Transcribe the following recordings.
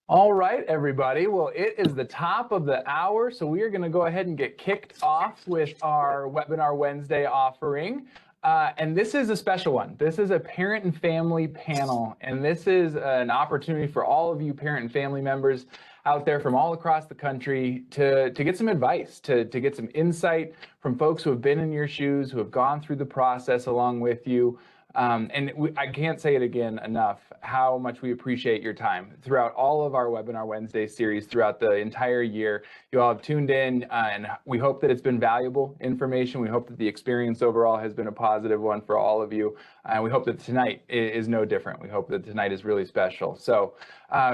All right, everybody. Well, it is the top of the hour, so we are going to go ahead and get kicked off with our Webinar Wednesday offering. And this is a special one. This is a parent and family panel, and this is an opportunity for all of you parent and family members out there from all across the country to get some advice, to get some insight from folks who have been in your shoes, who have gone through the process along with you. I can't say it again enough, how much we appreciate your time throughout all of our Webinar Wednesday series throughout the entire year. You all have tuned in, and we hope that it's been valuable information. We hope that the experience overall has been a positive one for all of you. And we hope that tonight is no different. We hope that tonight is really special. So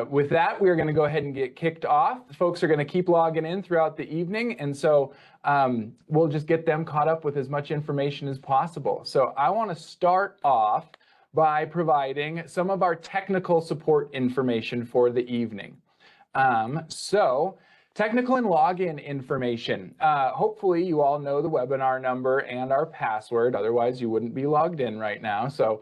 with that, we're going to go ahead and get kicked off. Folks are going to keep logging in throughout the evening, and so we'll just get them caught up with as much information as possible. So I want to start off by providing some of our technical support information for the evening. Technical and login information. Hopefully you all know the webinar number and our password, otherwise you wouldn't be logged in right now. So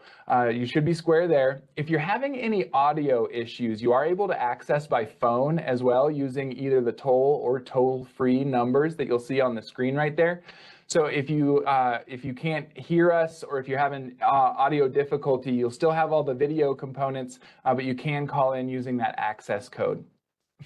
you should be square there. If you're having any audio issues, you are able to access by phone as well using either the toll or toll-free numbers that you'll see on the screen right there. So if you can't hear us, or if you're having audio difficulty, you'll still have all the video components, but you can call in using that access code.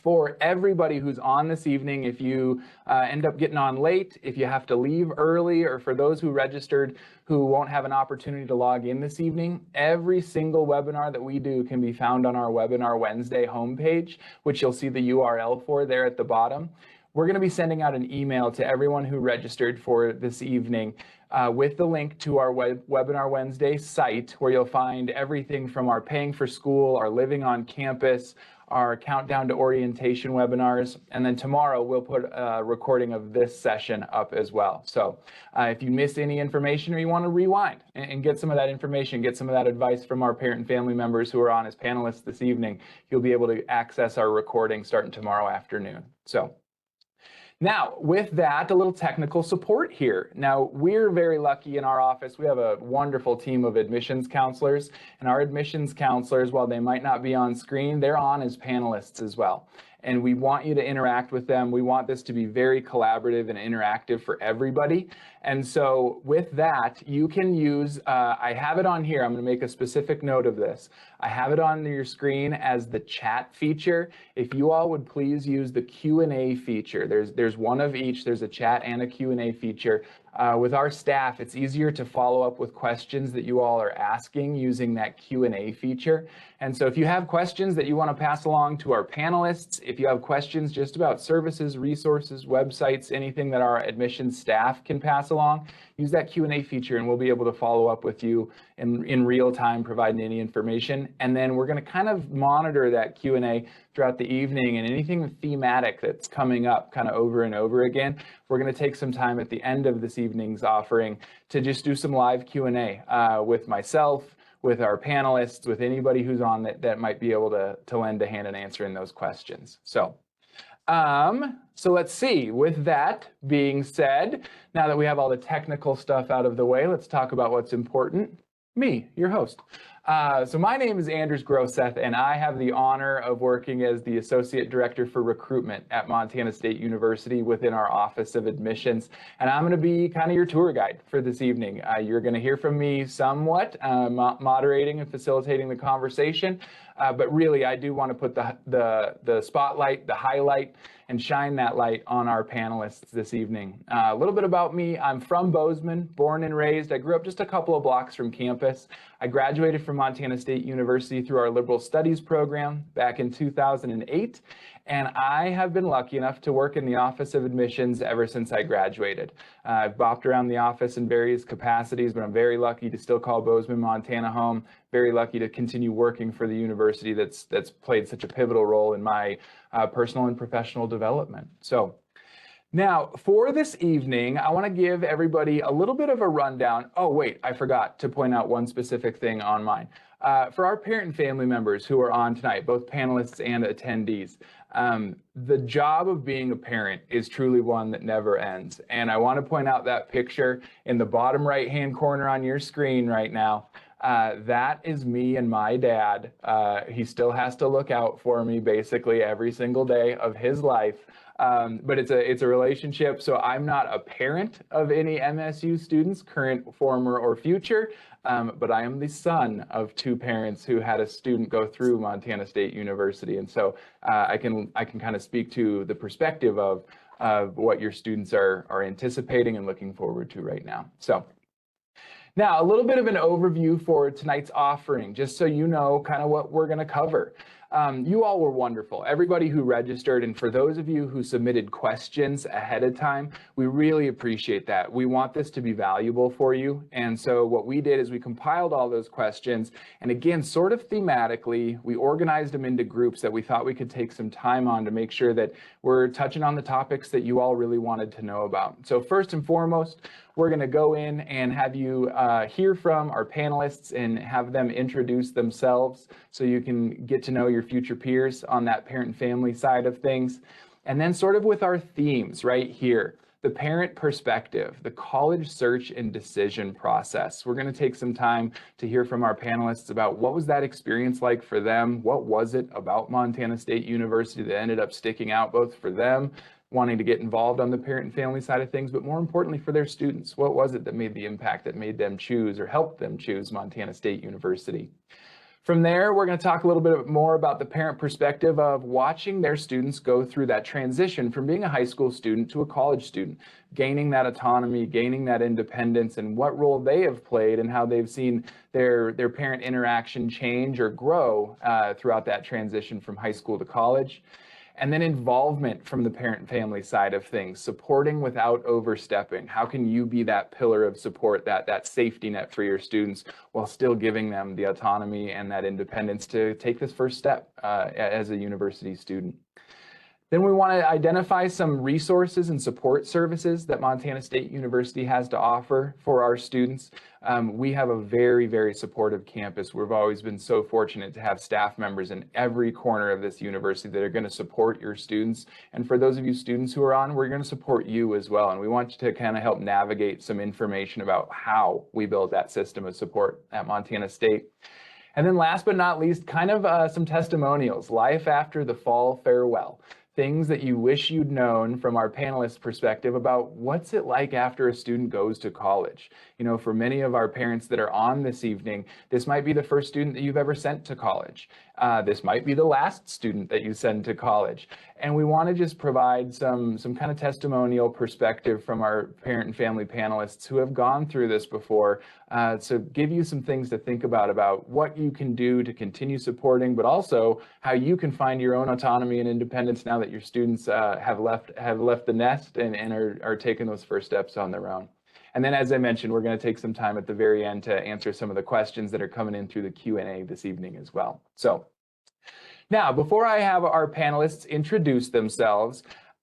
For everybody who's on this evening, if you end up getting on late, if you have to leave early, or for those who registered who won't have an opportunity to log in this evening, every single webinar that we do can be found on our Webinar Wednesday homepage, which you'll see the URL for there at the bottom. We're going to be sending out an email to everyone who registered for this evening with the link to our Webinar Wednesday site, where you'll find everything from our Paying for School, our Living on Campus, our Countdown to Orientation webinars, and then tomorrow we'll put a recording of this session up as well. So if you miss any information or you want to rewind and get some of that information, get some of that advice from our parent and family members who are on as panelists this evening, you'll be able to access our recording starting tomorrow afternoon. So now, with that, a little technical support here. Now, we're very lucky in our office. We have a wonderful team of admissions counselors, and our admissions counselors, while they might not be on screen, they're on as panelists as well. And we want you to interact with them. We want this to be very collaborative and interactive for everybody. And so with that, you can use, I have it on here. I'm going to make a specific note of this. I have it on your screen as the chat feature. If you all would please use the Q&A feature. There's one of each. There's a chat and a Q&A feature. With our staff, it's easier to follow up with questions that you all are asking using that Q&A feature. And so if you have questions that you want to pass along to our panelists, if you have questions just about services, resources, websites, anything that our admissions staff can pass along, use that Q&A feature and we'll be able to follow up with you in real time, providing any information. And then we're going to kind of monitor that Q&A throughout the evening, and anything thematic that's coming up kind of over and over again, we're going to take some time at the end of this evening's offering to just do some live Q&A with myself, with our panelists, with anybody who's on that might be able to lend a hand in answering those questions. So let's see, with that being said, now that we have all the technical stuff out of the way, let's talk about what's important. Me, your host. So my name is Anders Groseth, and I have the honor of working as the Associate Director for Recruitment at Montana State University within our Office of Admissions. And I'm going to be kind of your tour guide for this evening. You're going to hear from me somewhat, moderating and facilitating the conversation. But really, I do want to put the spotlight, the highlight, and shine that light on our panelists this evening. A little bit about me. I'm from Bozeman, born and raised. I grew up just a couple of blocks from campus. I graduated from Montana State University through our Liberal Studies program back in 2008. And I have been lucky enough to work in the Office of Admissions ever since I graduated. I've bopped around the office in various capacities, but I'm very lucky to still call Bozeman, Montana home. Very lucky to continue working for the university that's played such a pivotal role in my personal and professional development. So now for this evening, I want to give everybody a little bit of a rundown. Oh, wait, I forgot to point out one specific thing on mine. For our parent and family members who are on tonight, both panelists and attendees, the job of being a parent is truly one that never ends. And I want to point out that picture in the bottom right-hand corner on your screen right now. That is me and my dad. He still has to look out for me basically every single day of his life. But it's a relationship. So I'm not a parent of any MSU students, current, former, or future. But I am the son of two parents who had a student go through Montana State University, and so I can kind of speak to the perspective of what your students are anticipating and looking forward to right now. So now a little bit of an overview for tonight's offering, just so you know kind of what we're going to cover. You all were wonderful, everybody who registered, and for those of you who submitted questions ahead of time, we really appreciate that. We want this to be valuable for you, and so what we did is we compiled all those questions, and again, sort of thematically, we organized them into groups that we thought we could take some time on to make sure that we're touching on the topics that you all really wanted to know about. So first and foremost, we're going to go in and have you hear from our panelists and have them introduce themselves so you can get to know your future peers on that parent and family side of things. And then sort of with our themes right here, the parent perspective, the college search and decision process. We're going to take some time to hear from our panelists about what was that experience like for them? What was it about Montana State University that ended up sticking out both for them, wanting to get involved on the parent and family side of things, but more importantly for their students? What was it that made the impact that made them choose or helped them choose Montana State University? From there, we're going to talk a little bit more about the parent perspective of watching their students go through that transition from being a high school student to a college student, gaining that autonomy, gaining that independence, and what role they have played and how they've seen their parent interaction change or grow throughout that transition from high school to college. And then involvement from the parent and family side of things, supporting without overstepping. How can you be that pillar of support, that safety net for your students while still giving them the autonomy and that independence to take this first step as a university student? Then we want to identify some resources and support services that Montana State University has to offer for our students. We have a very, very supportive campus. We've always been so fortunate to have staff members in every corner of this university that are going to support your students. And for those of you students who are on, we're going to support you as well. And we want you to kind of help navigate some information about how we build that system of support at Montana State. And then last but not least, kind of some testimonials, life after the fall farewell. Things that you wish you'd known from our panelists' perspective about what's it like after a student goes to college. You know, for many of our parents that are on this evening, this might be the first student that you've ever sent to college. This might be the last student that you send to college. And we want to just provide some kind of testimonial perspective from our parent and family panelists who have gone through this before, to give you some things to think about what you can do to continue supporting, but also how you can find your own autonomy and independence now that your students have left the nest and are taking those first steps on their own. And then, as I mentioned, we're going to take some time at the very end to answer some of the questions that are coming in through the Q&A this evening as well. So now, before I have our panelists introduce themselves,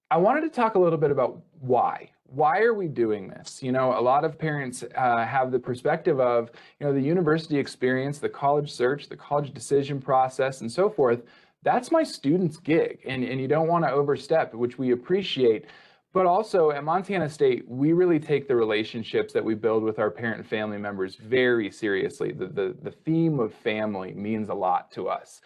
I wanted to talk a little bit about why. Why are we doing this? You know, a lot of parents have the perspective of, you know, the university experience, the college search, the college decision process, and so forth. That's my student's gig, and you don't want to overstep, which we appreciate. But also at Montana State, we really take the relationships that we build with our parent and family members very seriously. The theme of family means a lot to us.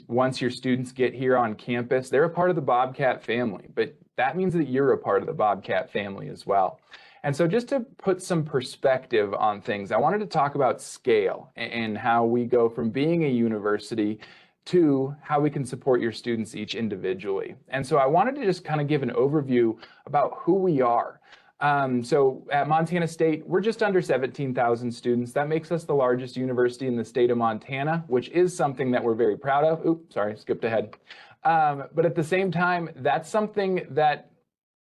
Once your students get here on campus, they're a part of the Bobcat family, but that means that you're a part of the Bobcat family as well. And so just to put some perspective on things, I wanted to talk about scale and how we go from being a university to how we can support your students each individually. And so I wanted to just kind of give an overview about who we are. So at Montana State, we're just under 17,000 students. That makes us the largest university in the state of Montana, which is something that we're very proud of. Oops, sorry, skipped ahead. But at the same time, that's something that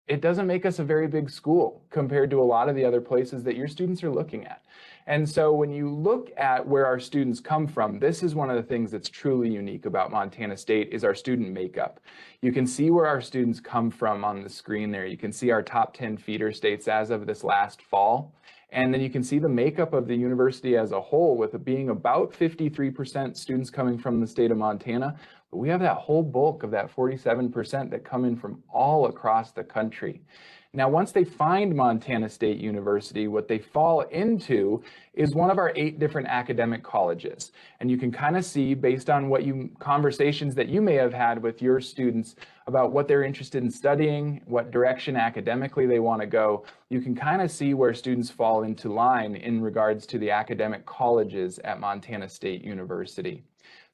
it doesn't make us a very big school compared to a lot of the other places that your students are looking at. And so when you look at where our students come from, this is one of the things that's truly unique about Montana State is our student makeup. You can see where our students come from on the screen there. You can see our top 10 feeder states as of this last fall. And then you can see the makeup of the university as a whole, with it being about 53% students coming from the state of Montana. But we have that whole bulk of that 47% that come in from all across the country. Now, once they find Montana State University, what they fall into is one of our 8 different academic colleges. And you can kind of see, based on what conversations that you may have had with your students about what they're interested in studying, what direction academically they want to go, you can kind of see where students fall into line in regards to the academic colleges at Montana State University.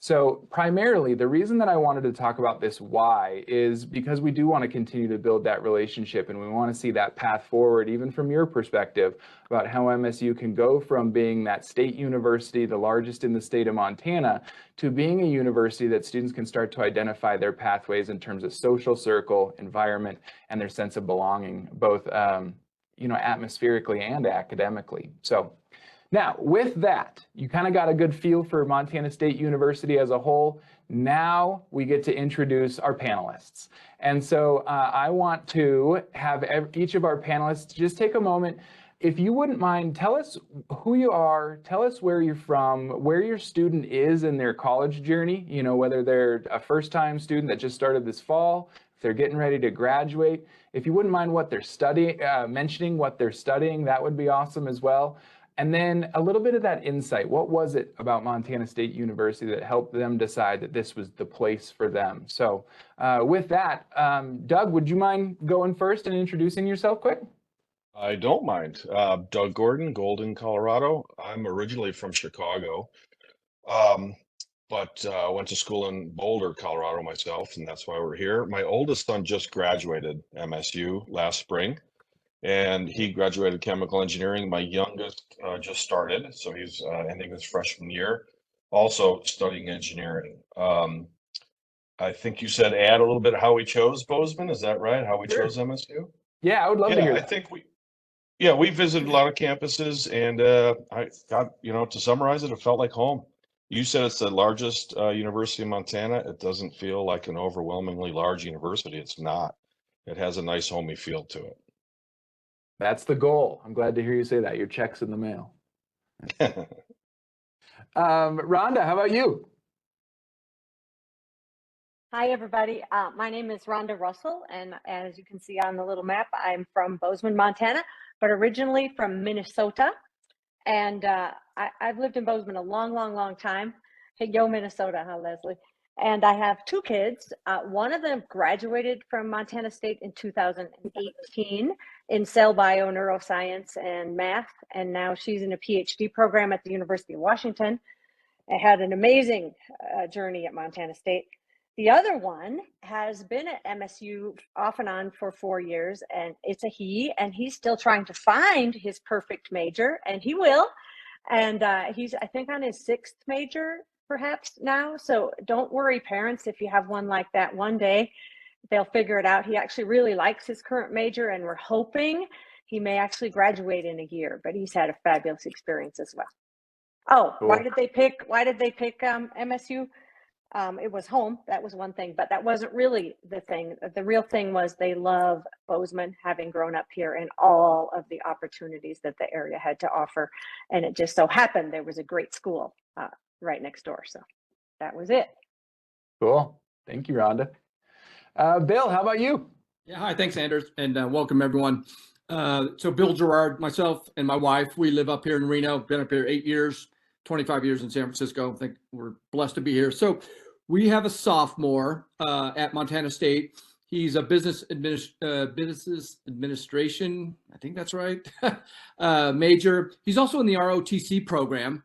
So primarily, the reason that I wanted to talk about this why is because we do want to continue to build that relationship, and we want to see that path forward, even from your perspective, about how MSU can go from being that state university, the largest in the state of Montana, to being a university that students can start to identify their pathways in terms of social circle, environment, and their sense of belonging, both atmospherically and academically. So now, with that, you kind of got a good feel for Montana State University as a whole. Now we get to introduce our panelists. And so I want to have each of our panelists just take a moment. If you wouldn't mind, tell us who you are, tell us where you're from, where your student is in their college journey, whether they're a first-time student that just started this fall, if they're getting ready to graduate. If you wouldn't mind what they're studying, mentioning what they're studying, that would be awesome as well. And then a little bit of that insight. What was it about Montana State University that helped them decide that this was the place for them? So with that, Doug, would you mind going first and introducing yourself quick? I don't mind. Doug Gordon, Golden, Colorado. I'm originally from Chicago, but went to school in Boulder, Colorado myself, and that's why we're here. My oldest son just graduated MSU last spring, and he graduated chemical engineering. My youngest just started, so he's ending his freshman year, also studying engineering. I think you said add a little bit of how we chose Bozeman. Is that right? How we Sure. chose MSU? Yeah, I would love to hear I that. think we visited a lot of campuses, and I got, to summarize it, it felt like home. You said it's the largest university in Montana. It doesn't feel like an overwhelmingly large university. It's not. It has a nice homey feel to it. That's the goal. I'm glad to hear you say that. Your check's in the mail. Rhonda, how about you? Hi, everybody. My name is Rhonda Russell, and as you can see on the little map, I'm from Bozeman, Montana, but originally from Minnesota. And I've lived in Bozeman a long, long, long time. Hey, yo, Minnesota, huh, Leslie? And I have 2 kids. One of them graduated from Montana State in 2018 in cell bio, neuroscience, and math. And now she's in a PhD program at the University of Washington. I had an amazing journey at Montana State. The other one has been at MSU off and on for 4 years, and it's a he, and he's still trying to find his perfect major, and he will. And he's, I think, on his 6th major perhaps now. So don't worry, parents, if you have one like that. One day they'll figure it out. He actually really likes his current major, and we're hoping he may actually graduate in a year, but he's had a fabulous experience as well. Oh, Cool. why did they pick MSU? It was home. That was one thing, but that wasn't really the thing. The real thing was they love Bozeman, having grown up here, and all of the opportunities that the area had to offer. And it just so happened there was a great school right next door. So that was it. Cool. Thank you, Rhonda. Bill, how about you? Yeah, hi, thanks, Anders, and welcome everyone. So Bill Gerard, myself and my wife, we live up here in Reno, been up here 8 years, 25 years in San Francisco. I think we're blessed to be here. So we have a sophomore at Montana State. He's a business administration, I think that's right, major. He's also in the ROTC program.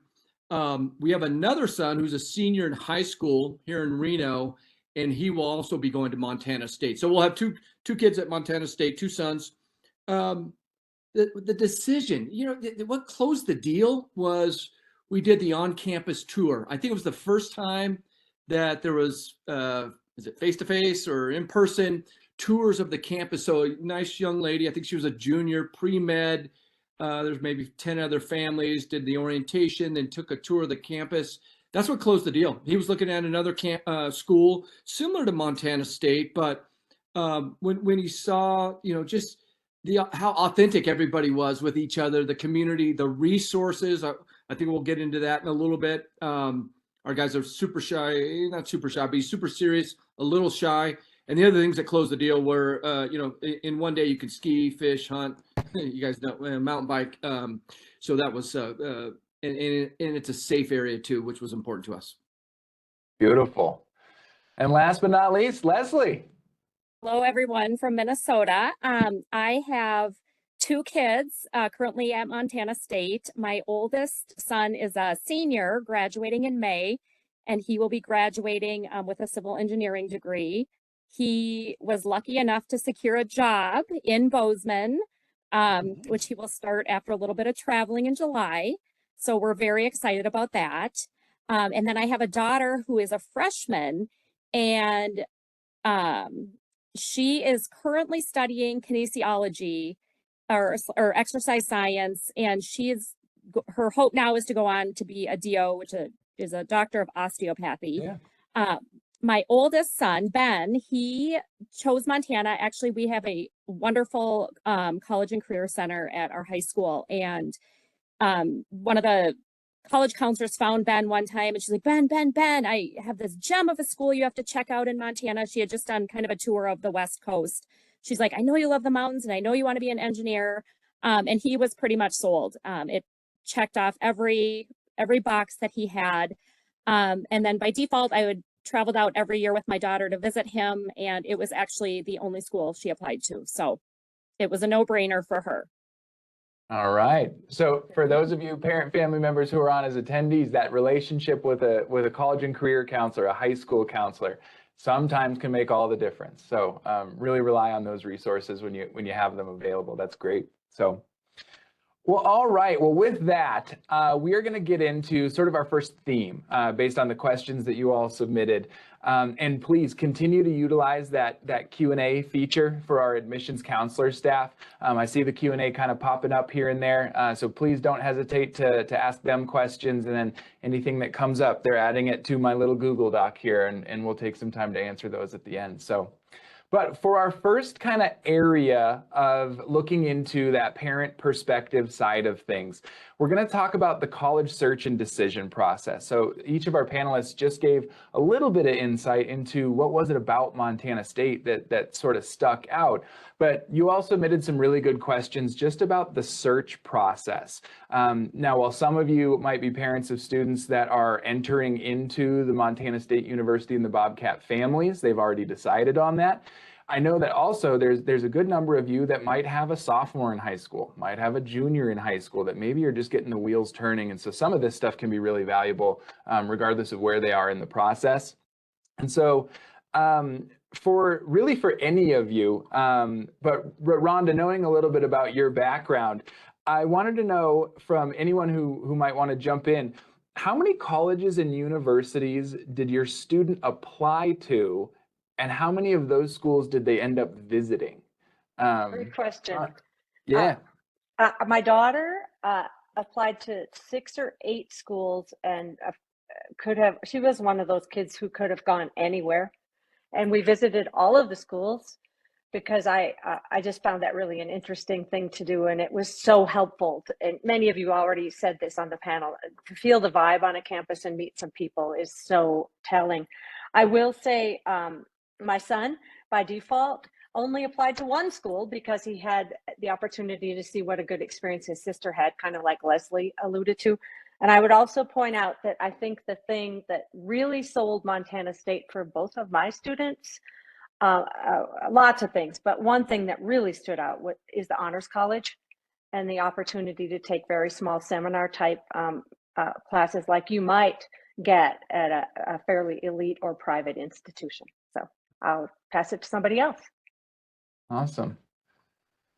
We have another son who's a senior in high school here in Reno, and he will also be going to Montana State. So we'll have two kids at Montana State, 2 sons. The decision, what closed the deal was we did the on-campus tour. I think it was the first time that there was, is it face-to-face or in-person tours of the campus. So a nice young lady, I think she was a junior, pre-med. There's maybe 10 other families, did the orientation, then took a tour of the campus. That's what closed the deal. He was looking at another school similar to Montana State, but when he saw, just how authentic everybody was with each other, the community, the resources. I think we'll get into that in a little bit. Our guys are super shy, not super shy, but he's super serious, a little shy. And the other things that closed the deal were, in one day you could ski, fish, hunt. You guys know, mountain bike. So that was, and it's a safe area too, which was important to us. Beautiful. And last but not least, Leslie. Hello, everyone from Minnesota. I have two kids currently at Montana State. My oldest son is a senior graduating in May, and he will be graduating with a civil engineering degree. He was lucky enough to secure a job in Bozeman, which he will start after a little bit of traveling in July. So we're very excited about that. And then I have a daughter who is a freshman, and she is currently studying kinesiology or exercise science, and her hope now is to go on to be a DO, which is a doctor of osteopathy. Yeah. My oldest son, Ben, he chose Montana. Actually, we have a wonderful college and career center at our high school, and one of the college counselors found Ben one time, and she's like, Ben, I have this gem of a school you have to check out in Montana. She had just done kind of a tour of the West Coast. She's like, I know you love the mountains, and I know you want to be an engineer. And he was pretty much sold. It checked off every box that he had. And then by default, I would traveled out every year with my daughter to visit him, and it was actually the only school she applied to. So it was a no-brainer for her. All right. So for those of you parent family members who are on as attendees, that relationship with a college and career counselor, a high school counselor, sometimes can make all the difference. So really rely on those resources when you have them available. That's great. So, well, all right. Well, with that, we are going to get into sort of our first theme based on the questions that you all submitted. And please continue to utilize that Q&A feature for our admissions counselor staff. I see the Q&A kind of popping up here and there. So please don't hesitate to ask them questions, and then anything that comes up, they're adding it to my little Google Doc here, and we'll take some time to answer those at the end. So. But for our first kind of area of looking into that parent perspective side of things, we're going to talk about the college search and decision process. So each of our panelists just gave a little bit of insight into what was it about Montana State that sort of stuck out. But you all submitted some really good questions just about the search process. Now, while some of you might be parents of students that are entering into the Montana State University and the Bobcat families, they've already decided on that. I know that also there's a good number of you that might have a sophomore in high school, might have a junior in high school, that maybe you're just getting the wheels turning. And so some of this stuff can be really valuable regardless of where they are in the process. And so for any of you, but Rhonda, knowing a little bit about your background, I wanted to know from anyone who might want to jump in, how many colleges and universities did your student apply to? And how many of those schools did they end up visiting? Great question. Yeah. My daughter applied to 6 or 8 schools, and she was one of those kids who could have gone anywhere. And we visited all of the schools because I just found that really an interesting thing to do. And it was so helpful. And many of you already said this on the panel. To feel the vibe on a campus and meet some people is so telling. I will say, my son, by default, only applied to one school because he had the opportunity to see what a good experience his sister had, kind of like Leslie alluded to. And I would also point out that I think the thing that really sold Montana State for both of my students, lots of things, but one thing that really stood out is the Honors College and the opportunity to take very small seminar type classes like you might get at a fairly elite or private institution. So I'll pass it to somebody else. Awesome.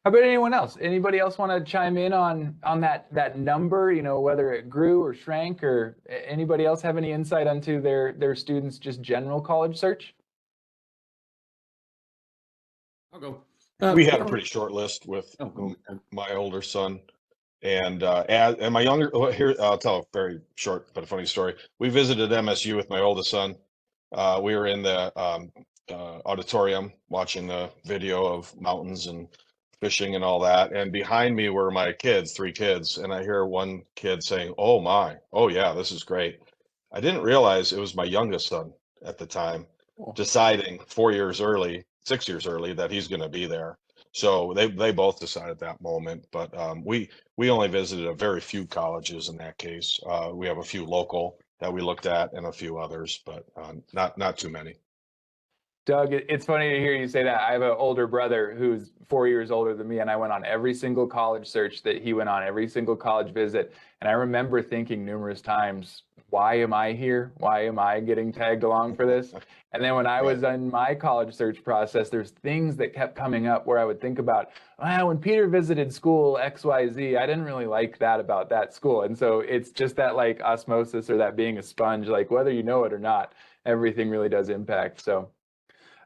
How about anyone else? Anybody else want to chime in on that number, whether it grew or shrank, or anybody else have any insight onto their students' just general college search? I'll go. We had a pretty short list with my older son. And my younger, here, I'll tell a very short but a funny story. We visited MSU with my oldest son. We were in the auditorium watching the video of mountains and fishing and all that. And behind me were my kids, 3 kids. And I hear one kid saying, oh yeah, this is great. I didn't realize it was my youngest son at the time. deciding 6 years early that he's going to be there. So they both decided at that moment. But we only visited a very few colleges in that case. We have a few local that we looked at and a few others, but not too many. Doug, it's funny to hear you say that. I have an older brother who's 4 years older than me, and I went on every single college search that he went on, every single college visit. And I remember thinking numerous times, why am I here? Why am I getting tagged along for this? And then when I was in my college search process, there's things that kept coming up where I would think about, well, when Peter visited school XYZ, I didn't really like that about that school. And so it's just that like osmosis, or that being a sponge, like whether you know it or not, everything really does impact. So.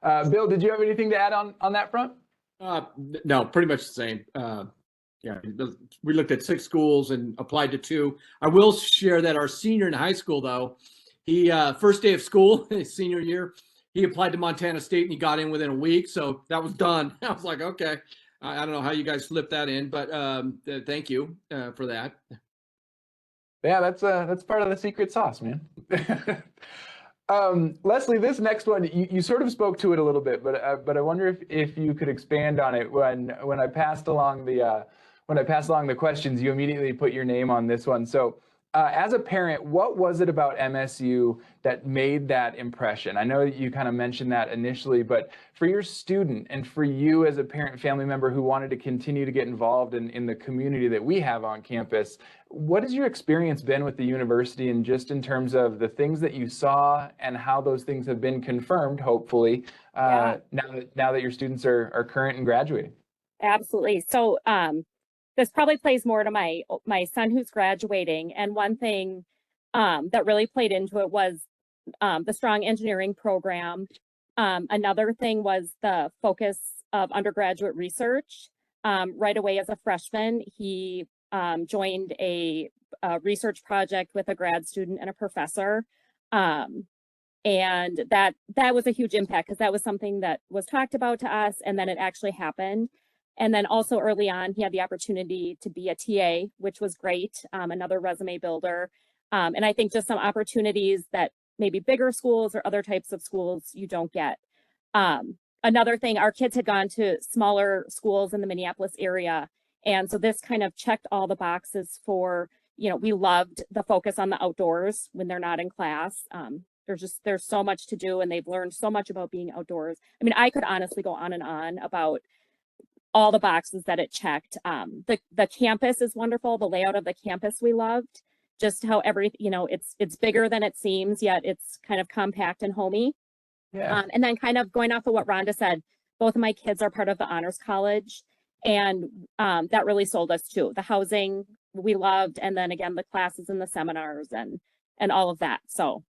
Bill, did you have anything to add on that front? No, pretty much the same. Yeah, we looked at 6 schools and applied to 2. I will share that our senior in high school, though, he first day of school, his senior year, he applied to Montana State and he got in within a week. So that was done. I was like, okay, I don't know how you guys slipped that in, but thank you for that. Yeah, that's part of the secret sauce, man. Leslie, this next one, you sort of spoke to it a little bit, but I wonder if you could expand on it. When I passed along the questions, you immediately put your name on this one. So, as a parent, what was it about MSU that made that impression? I know you kind of mentioned that initially, but for your student and for you as a parent family member who wanted to continue to get involved in the community that we have on campus, what has your experience been with the university, and just in terms of the things that you saw and how those things have been confirmed, hopefully, now that your students are current and graduating? Absolutely. So this probably plays more to my son who's graduating. And one thing that really played into it was the strong engineering program. Another thing was the focus of undergraduate research. Right away as a freshman, he joined a research project with a grad student and a professor. And that was a huge impact, because that was something that was talked about to us, and then it actually happened. And then also early on, he had the opportunity to be a TA, which was great, another resume builder. And I think just some opportunities that maybe bigger schools or other types of schools you don't get. Another thing, our kids had gone to smaller schools in the Minneapolis area. And so this kind of checked all the boxes for, we loved the focus on the outdoors when they're not in class. There's so much to do, and they've learned so much about being outdoors. I mean, I could honestly go on and on about all the boxes that it checked. The campus is wonderful. The layout of the campus we loved. Just how it's bigger than it seems, yet it's kind of compact and homey. Yeah. And then kind of going off of what Rhonda said, both of my kids are part of the Honors College, and that really sold us too. The housing we loved, and then again the classes and the seminars and all of that. So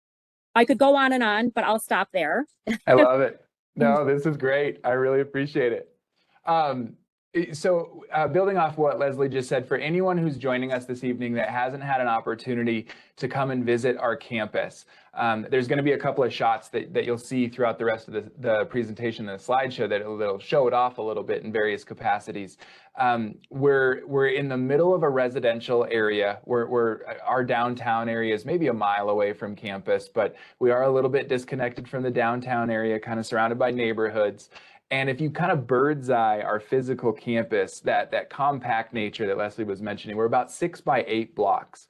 I could go on, but I'll stop there. I love it. No, this is great. I really appreciate it. So building off what Leslie just said, for anyone who's joining us this evening that hasn't had an opportunity to come and visit our campus, there's going to be a couple of shots that you'll see throughout the rest of the presentation and the slideshow that'll show it off a little bit in various capacities. We're in the middle of a residential area. Our downtown area is maybe a mile away from campus, but we are a little bit disconnected from the downtown area, kind of surrounded by neighborhoods. And if you kind of bird's eye our physical campus, that compact nature that Leslie was mentioning, we're about 6 by 8 blocks.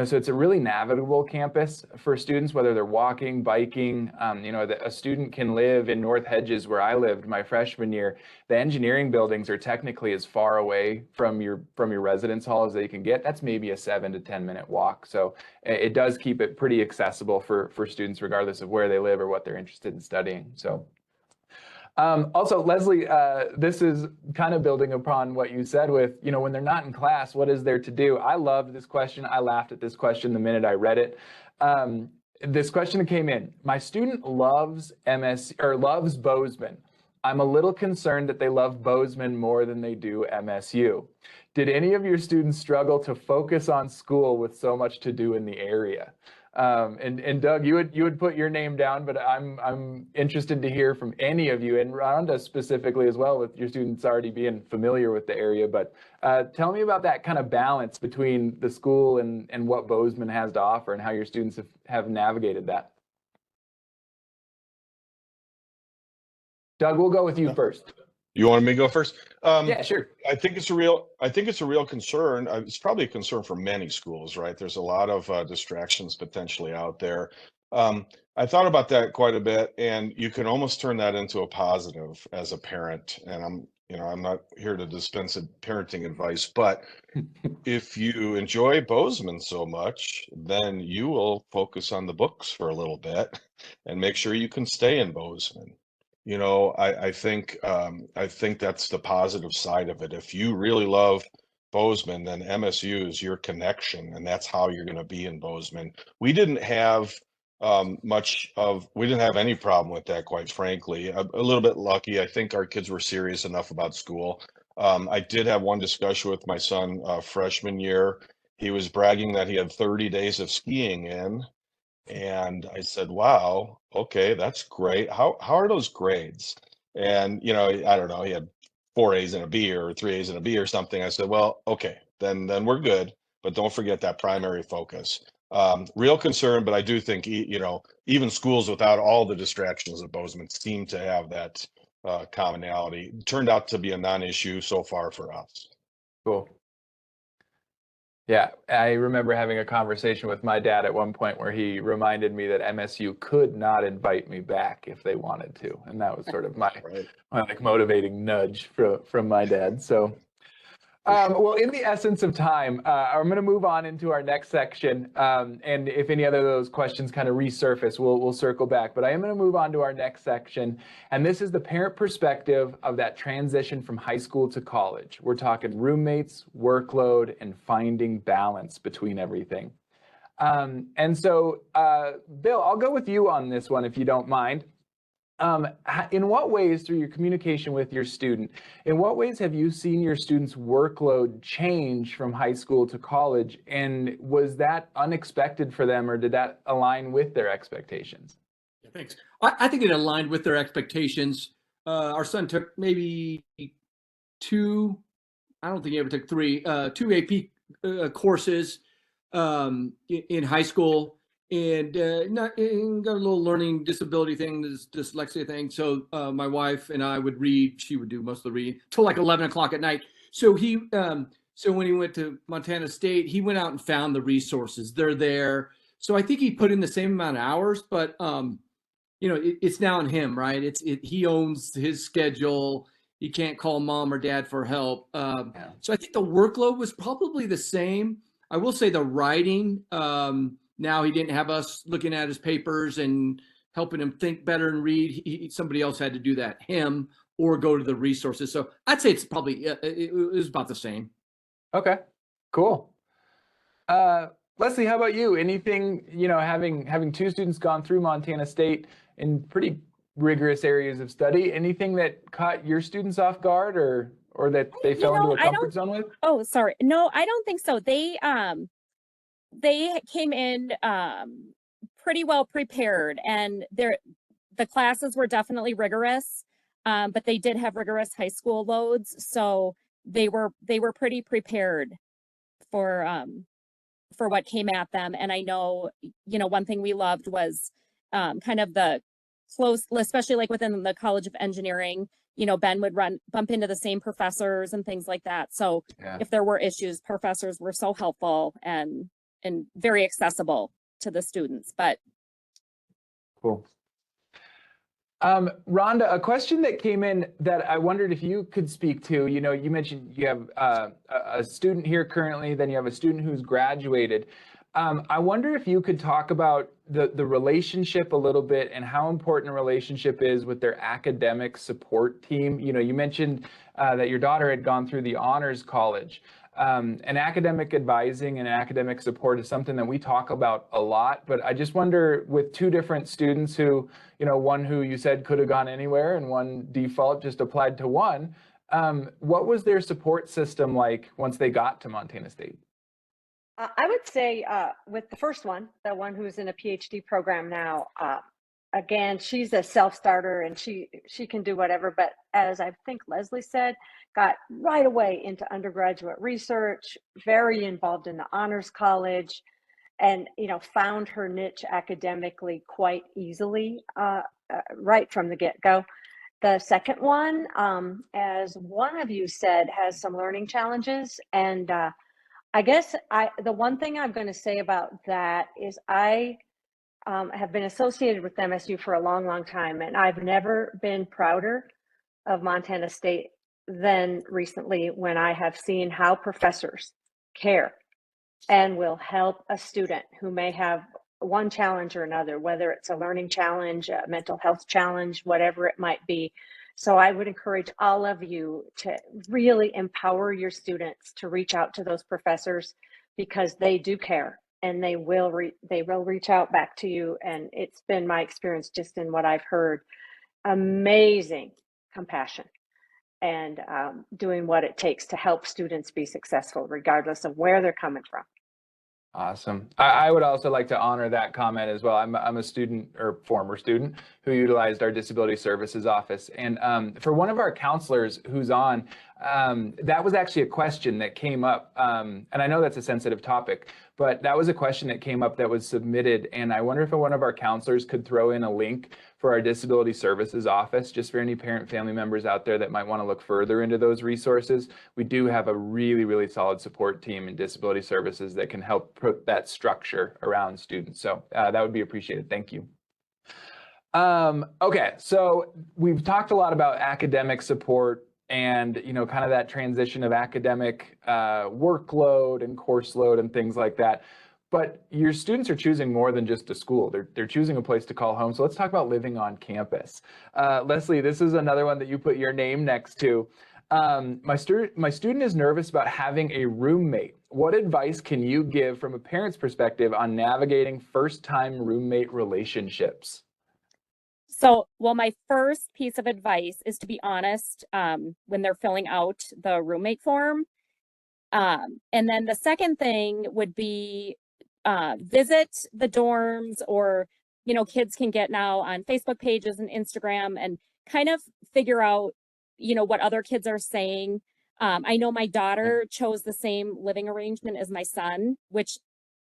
So it's a really navigable campus for students, whether they're walking, biking. A student can live in North Hedges, where I lived my freshman year. The engineering buildings are technically as far away from your residence hall as they can get. That's maybe a 7 to 10 minute walk. So it does keep it pretty accessible for students, regardless of where they live or what they're interested in studying. So. Also, Leslie, this is kind of building upon what you said with, when they're not in class, what is there to do? I loved this question. I laughed at this question the minute I read it. This question came in. My student loves Bozeman. I'm a little concerned that they love Bozeman more than they do MSU. Did any of your students struggle to focus on school with so much to do in the area? And Doug, you would put your name down, but I'm interested to hear from any of you, and Rhonda specifically as well, with your students already being familiar with the area. But tell me about that kind of balance between the school and what Bozeman has to offer, and how your students have navigated that. Doug, we'll go with you first. You want me to go first? Yeah, sure. I think it's a real concern. It's probably a concern for many schools, right? There's a lot of distractions potentially out there. I thought about that quite a bit, and you can almost turn that into a positive as a parent. And I'm not here to dispense parenting advice, but if you enjoy Bozeman so much, then you will focus on the books for a little bit and make sure you can stay in Bozeman. I think that's the positive side of it. If you really love Bozeman, then MSU is your connection, and that's how you're going to be in Bozeman. We didn't have we didn't have any problem with that, quite frankly. A little bit lucky. I think our kids were serious enough about school. I did have one discussion with my son freshman year. He was bragging that he had 30 days of skiing in. And I said, wow, okay, that's great. How are those grades? And, I don't know, he had 4 A's and a B or 3 A's and a B or something. I said, well, okay, then we're good. But don't forget that primary focus. Real concern, but I do think, even schools without all the distractions of Bozeman seem to have that commonality. It turned out to be a non-issue so far for us. Cool. Yeah, I remember having a conversation with my dad at one point where he reminded me that MSU could not invite me back if they wanted to, and that was sort of my like motivating nudge from my dad. So, well, in the essence of time, I'm going to move on into our next section, and if any other of those questions kind of resurface, we'll circle back. But I am going to move on to our next section, and this is the parent perspective of that transition from high school to college. We're talking roommates, workload, and finding balance between everything. And so, Bill, I'll go with you on this one if you don't mind. In what ways, through your communication with your student, in what ways have you seen your students' workload change from high school to college? And was that unexpected for them, or did that align with their expectations? Yeah, thanks. I think it aligned with their expectations. Our son took maybe two, I don't think he ever took three, 2 AP courses in high school. And got a little learning disability thing, this dyslexia thing. So my wife and I would read. She would do most of the reading till like 11 o'clock at night. So so when he went to Montana State, he went out and found the resources. They're there. So I think he put in the same amount of hours, but it's now on him, right? He owns his schedule. He can't call mom or dad for help. So I think the workload was probably the same. I will say the writing. Now he didn't have us looking at his papers and helping him think better and read. Somebody else had to do that, him, or go to the resources. So I'd say it's probably, it was about the same. Okay, cool. Leslie, how about you? Anything, having two students gone through Montana State in pretty rigorous areas of study, anything that caught your students off guard or that they fell into a comfort zone with? Oh, sorry. No, I don't think so. They came in pretty well prepared, and the classes were definitely rigorous, but they did have rigorous high school loads, so they were pretty prepared for what came at them. And I know, one thing we loved was kind of the close, especially like within the College of Engineering, Ben would bump into the same professors and things like that. So if there were issues, professors were so helpful and very accessible to the students. But cool. Rhonda, a question that came in that I wondered if you could speak to. You mentioned you have a student here currently, then you have a student who's graduated. I wonder if you could talk about the relationship a little bit and how important a relationship is with their academic support team. You mentioned that your daughter had gone through the honors college. And academic advising and academic support is something that we talk about a lot, but I just wonder, with two different students who, one who you said could have gone anywhere and one default just applied to one, what was their support system like once they got to Montana State? I would say with the first one, the one who's in a PhD program now, again, she's a self-starter and she can do whatever, but as I think Leslie said, got right away into undergraduate research, very involved in the honors college, and found her niche academically quite easily right from the get-go. The second one, as one of you said, has some learning challenges. And I guess the one thing I'm going to say about that is I have been associated with MSU for a long, long time, and I've never been prouder of Montana State than recently when I have seen how professors care and will help a student who may have one challenge or another, whether it's a learning challenge, a mental health challenge, whatever it might be. So I would encourage all of you to really empower your students to reach out to those professors, because they do care and they will reach out back to you. And it's been my experience, just in what I've heard, amazing compassion and doing what it takes to help students be successful, regardless of where they're coming from. Awesome. I would also like to honor that comment as well. I'm a student, or former student, who utilized our disability services office. And for one of our counselors who's on, that was actually a question that came up. And I know that's a sensitive topic, but that was a question that came up that was submitted. And I wonder if one of our counselors could throw in a link for our disability services office, just for any parent family members out there that might want to look further into those resources. We do have a really, really solid support team in disability services that can help put that structure around students. So that would be appreciated. Thank you. Okay, so we've talked a lot about academic support and, you know, kind of that transition of academic workload and course load and things like that. But your students are choosing more than just a school. They're choosing a place to call home. So let's talk about living on campus. Leslie, this is another one that you put your name next to. My student is nervous about having a roommate. What advice can you give from a parent's perspective on navigating first-time roommate relationships? So, well, my first piece of advice is to be honest when they're filling out the roommate form. And then the second thing would be visit the dorms, or, you know, kids can get now on Facebook pages and Instagram and kind of figure out, you know, what other kids are saying. I know my daughter chose the same living arrangement as my son, which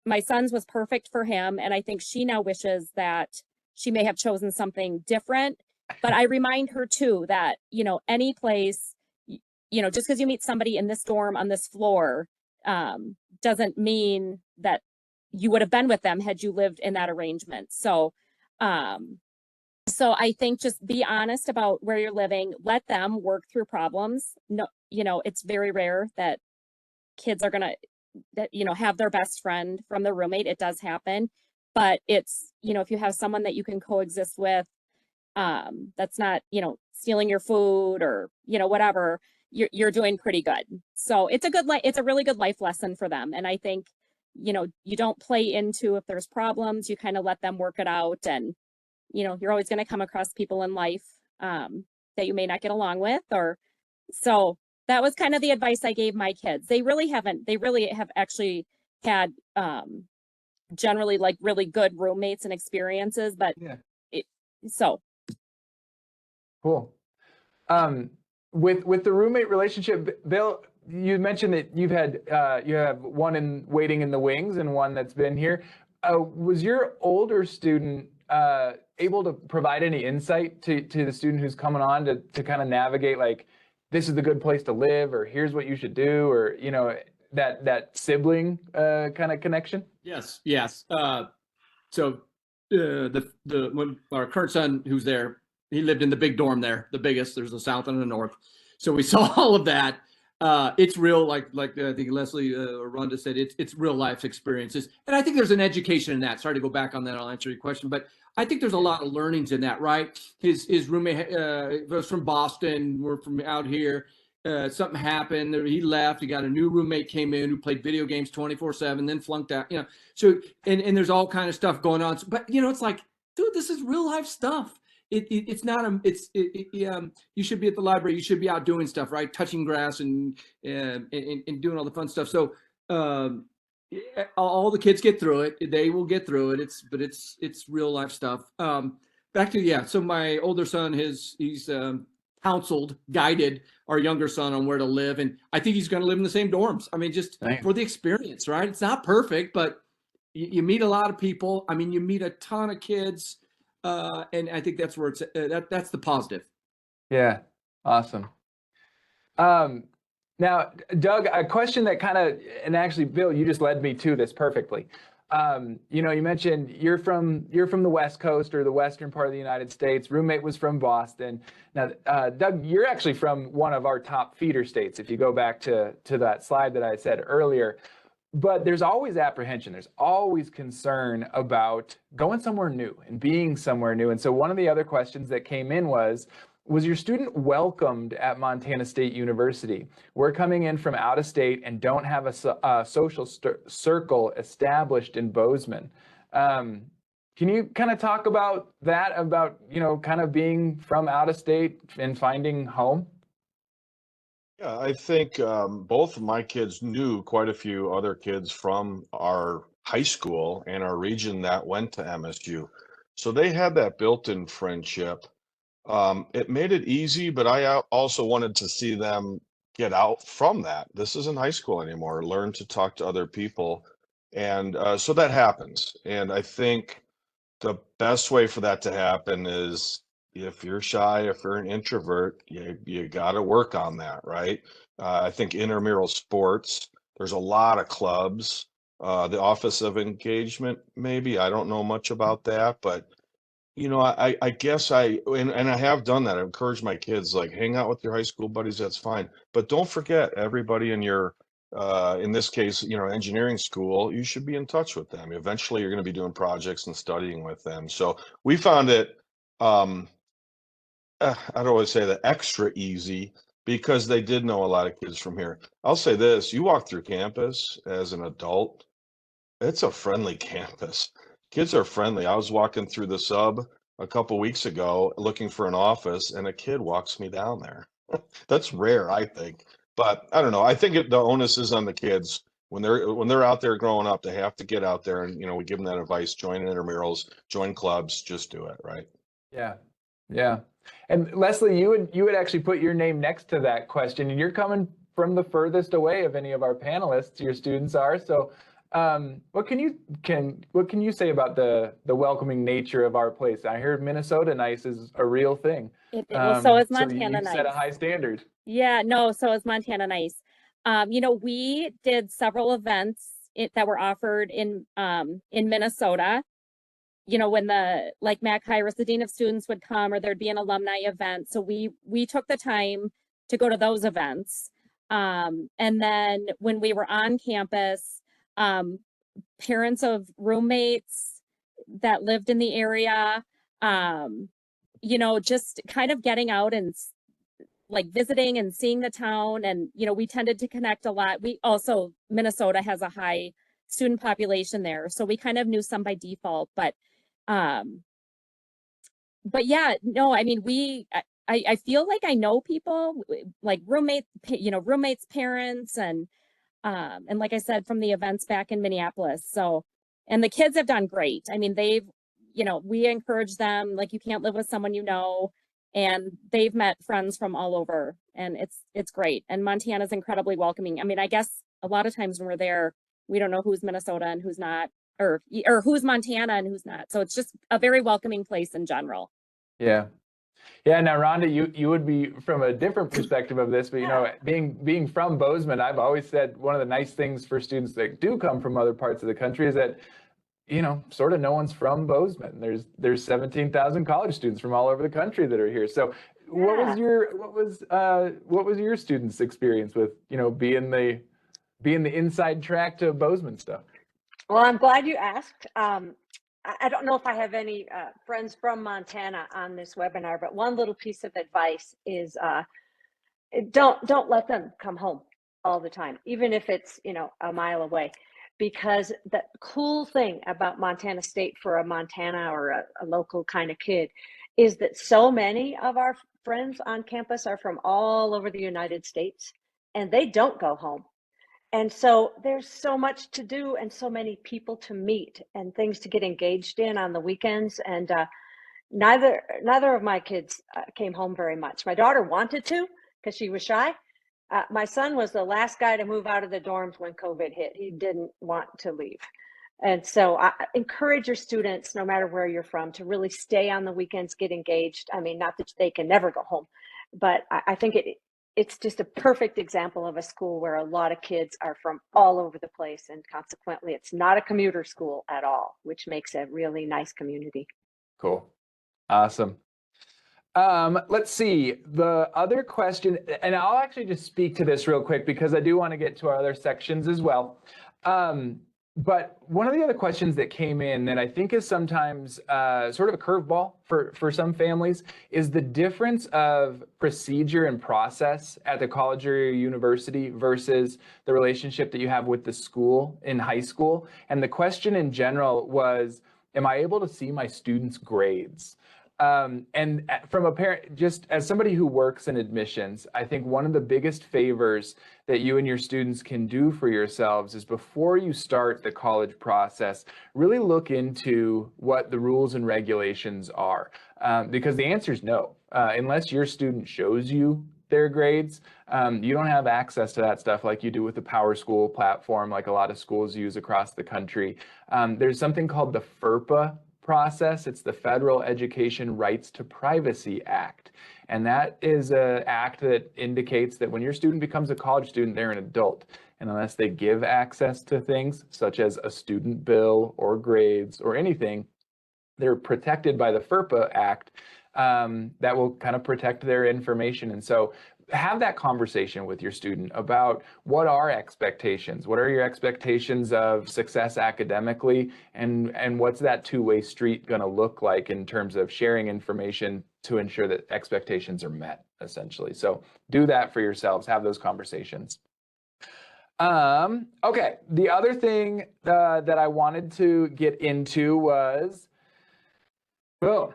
my son's was perfect for him. And I think she now wishes that she may have chosen something different. But I remind her too that, you know, any place, you know, just because you meet somebody in this dorm on this floor doesn't mean that you would have been with them had you lived in that arrangement. So, so I think just be honest about where you're living, let them work through problems. No, you know, it's very rare that kids are gonna, you know, have their best friend from the roommate. It does happen, but it's, you know, if you have someone that you can coexist with, that's not, you know, stealing your food or, you know, whatever, you're doing pretty good. So it's a really good life lesson for them. And I think, you know, you don't play into if there's problems, you kind of let them work it out. And, you know, you're always going to come across people in life that you may not get along with, or so that was kind of the advice I gave my kids. They really have actually had generally like really good roommates and experiences, but Yeah. So Cool. With the roommate relationship, Bill, you mentioned that you have one waiting in the wings and one that's been here. Was your older student able to provide any insight to the student who's coming on to kind of navigate, like, this is a good place to live, or here's what you should do, or, you know, that sibling kind of connection? Yes. So when our current son, who's there, he lived in the big dorm there, the biggest. There's the south and the north. So we saw all of that. It's real, like I think Leslie or Rhonda said, it's real life experiences. And I think there's an education in that. Sorry to go back on that. I'll answer your question, but I think there's a lot of learnings in that, right? His roommate was from Boston. We're from out here. Something happened. He left. He got a new roommate, came in, who played video games 24/7, then flunked out. You know, so and there's all kind of stuff going on. But you know, it's like, dude, this is real life stuff. It's not you should be at the library. You should be out doing stuff, right? Touching grass and doing all the fun stuff. So all the kids get through it. They will get through it. It's real life stuff. Back to So my older son, he's counseled, guided our younger son on where to live, and I think he's going to live in the same dorms. I mean, just for the experience, right? It's not perfect, but you meet a lot of people. I mean, you meet a ton of kids. And I think that's where it's that's the positive. Yeah, awesome. Um, Now, Doug, a question that kind of, and actually, Bill, you just led me to this perfectly. You know, you mentioned you're from the West Coast or the western part of the United States. Roommate was from Boston. Now, Doug, you're actually from one of our top feeder states. If you go back to that slide that I said earlier, but there's always apprehension. There's always concern about going somewhere new and being somewhere new. And so one of the other questions that came in was your student welcomed at Montana State University? We're coming in from out of state and don't have a social circle established in Bozeman. Can you kind of talk about that, about, you know, kind of being from out of state and finding home? Yeah, I think both of my kids knew quite a few other kids from our high school and our region that went to MSU. So they had that built-in friendship. It made it easy, but I also wanted to see them get out from that. This isn't high school anymore. Learn to talk to other people. And so that happens. And I think the best way for that to happen is if you're shy, if you're an introvert, you got to work on that, right? I think intramural sports, there's a lot of clubs. The Office of Engagement, maybe, I don't know much about that, but I guess and I have done that. I encourage my kids, like, hang out with your high school buddies, that's fine. But don't forget everybody in your, in this case, engineering school, you should be in touch with them. Eventually, you're going to be doing projects and studying with them. So we found it, um, I'd always say that extra easy because they did know a lot of kids from here. I'll say this, you walk through campus as an adult, it's a friendly campus. Kids are friendly. I was walking through the sub a couple weeks ago looking for an office, and a kid walks me down there. That's rare, I think. But I don't know. I think the onus is on the kids when they're out there growing up. They have to get out there, and we give them that advice: join intramurals, join clubs, just do it, right? Yeah, yeah. And Leslie, you would actually put your name next to that question, and you're coming from the furthest away of any of our panelists. Your students are. So, what can you say about the welcoming nature of our place? I heard Minnesota nice is a real thing. Well, so is So Montana you set a nice. high standard. Yeah, no, so is Montana nice. You know, we did several events that were offered in Minnesota. You know, when like Mac Hyris, the Dean of Students would come, or there'd be an alumni event. So we took the time to go to those events. And then when we were on campus, parents of roommates that lived in the area, you know, just kind of getting out and like visiting and seeing the town. And, you know, we tended to connect a lot. We also, Minnesota has a high student population there. So we kind of knew some by default, but yeah, no, I mean, I feel like I know people like roommates, parents, and like I said, from the events back in Minneapolis. So, and the kids have done great. I mean, we encourage them, like, you can't live with someone you know, and they've met friends from all over, and it's great. And Montana's incredibly welcoming. I mean, I guess a lot of times when we're there, we don't know who's Minnesota and who's not, or who's Montana and who's not. So it's just a very welcoming place in general. Yeah. Yeah, now Rhonda, you would be from a different perspective of this, but being from Bozeman, I've always said one of the nice things for students that do come from other parts of the country is that, sort of no one's from Bozeman. There's 17,000 college students from all over the country that are here. So what was your students' experience with, being the inside track to Bozeman stuff? Well, I'm glad you asked. I don't know if I have any friends from Montana on this webinar, but one little piece of advice is don't let them come home all the time, even if it's, a mile away, because the cool thing about Montana State for a Montana or a local kind of kid is that so many of our friends on campus are from all over the United States, and they don't go home. And so there's so much to do and so many people to meet and things to get engaged in on the weekends. And neither of my kids came home very much. My daughter wanted to because she was shy. My son was the last guy to move out of the dorms when COVID hit. He didn't want to leave. And so I encourage your students, no matter where you're from, to really stay on the weekends, get engaged. I mean, not that they can never go home, but I think it's just a perfect example of a school where a lot of kids are from all over the place. And consequently, it's not a commuter school at all, which makes a really nice community. Cool. Awesome. Let's see. The other question, and I'll actually just speak to this real quick because I do want to get to our other sections as well. But one of the other questions that came in that I think is sometimes sort of a curveball for some families is the difference of procedure and process at the college or university versus the relationship that you have with the school in high school. And the question in general was, am I able to see my students' grades? And from a parent, just as somebody who works in admissions, I think one of the biggest favors that you and your students can do for yourselves is before you start the college process, really look into what the rules and regulations are. Because the answer is no. Unless your student shows you their grades, you don't have access to that stuff like you do with the PowerSchool platform, like a lot of schools use across the country. There's something called the FERPA process. It's the Federal Education Rights to Privacy Act. And that is an act that indicates that when your student becomes a college student, they're an adult. And unless they give access to things such as a student bill or grades or anything, they're protected by the FERPA Act that will kind of protect their information. And so have that conversation with your student about what are expectations, what are your expectations of success academically, and what's that two-way street going to look like in terms of sharing information to ensure that expectations are met, essentially. So do that for yourselves, have those conversations. Okay, the other thing that I wanted to get into was, boom.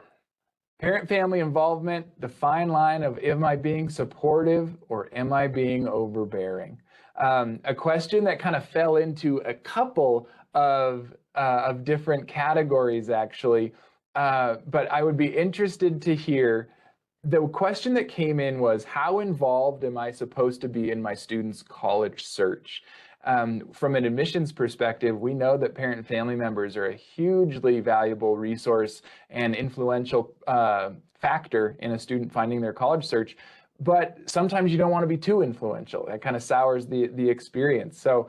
Parent-family involvement, the fine line of am I being supportive or am I being overbearing? A question that kind of fell into a couple of different categories, actually, but I would be interested to hear. The question that came in was, how involved am I supposed to be in my students' college search? From an admissions perspective, we know that parent and family members are a hugely valuable resource and influential factor in a student finding their college search. But sometimes you don't want to be too influential. That kind of sours the experience. So,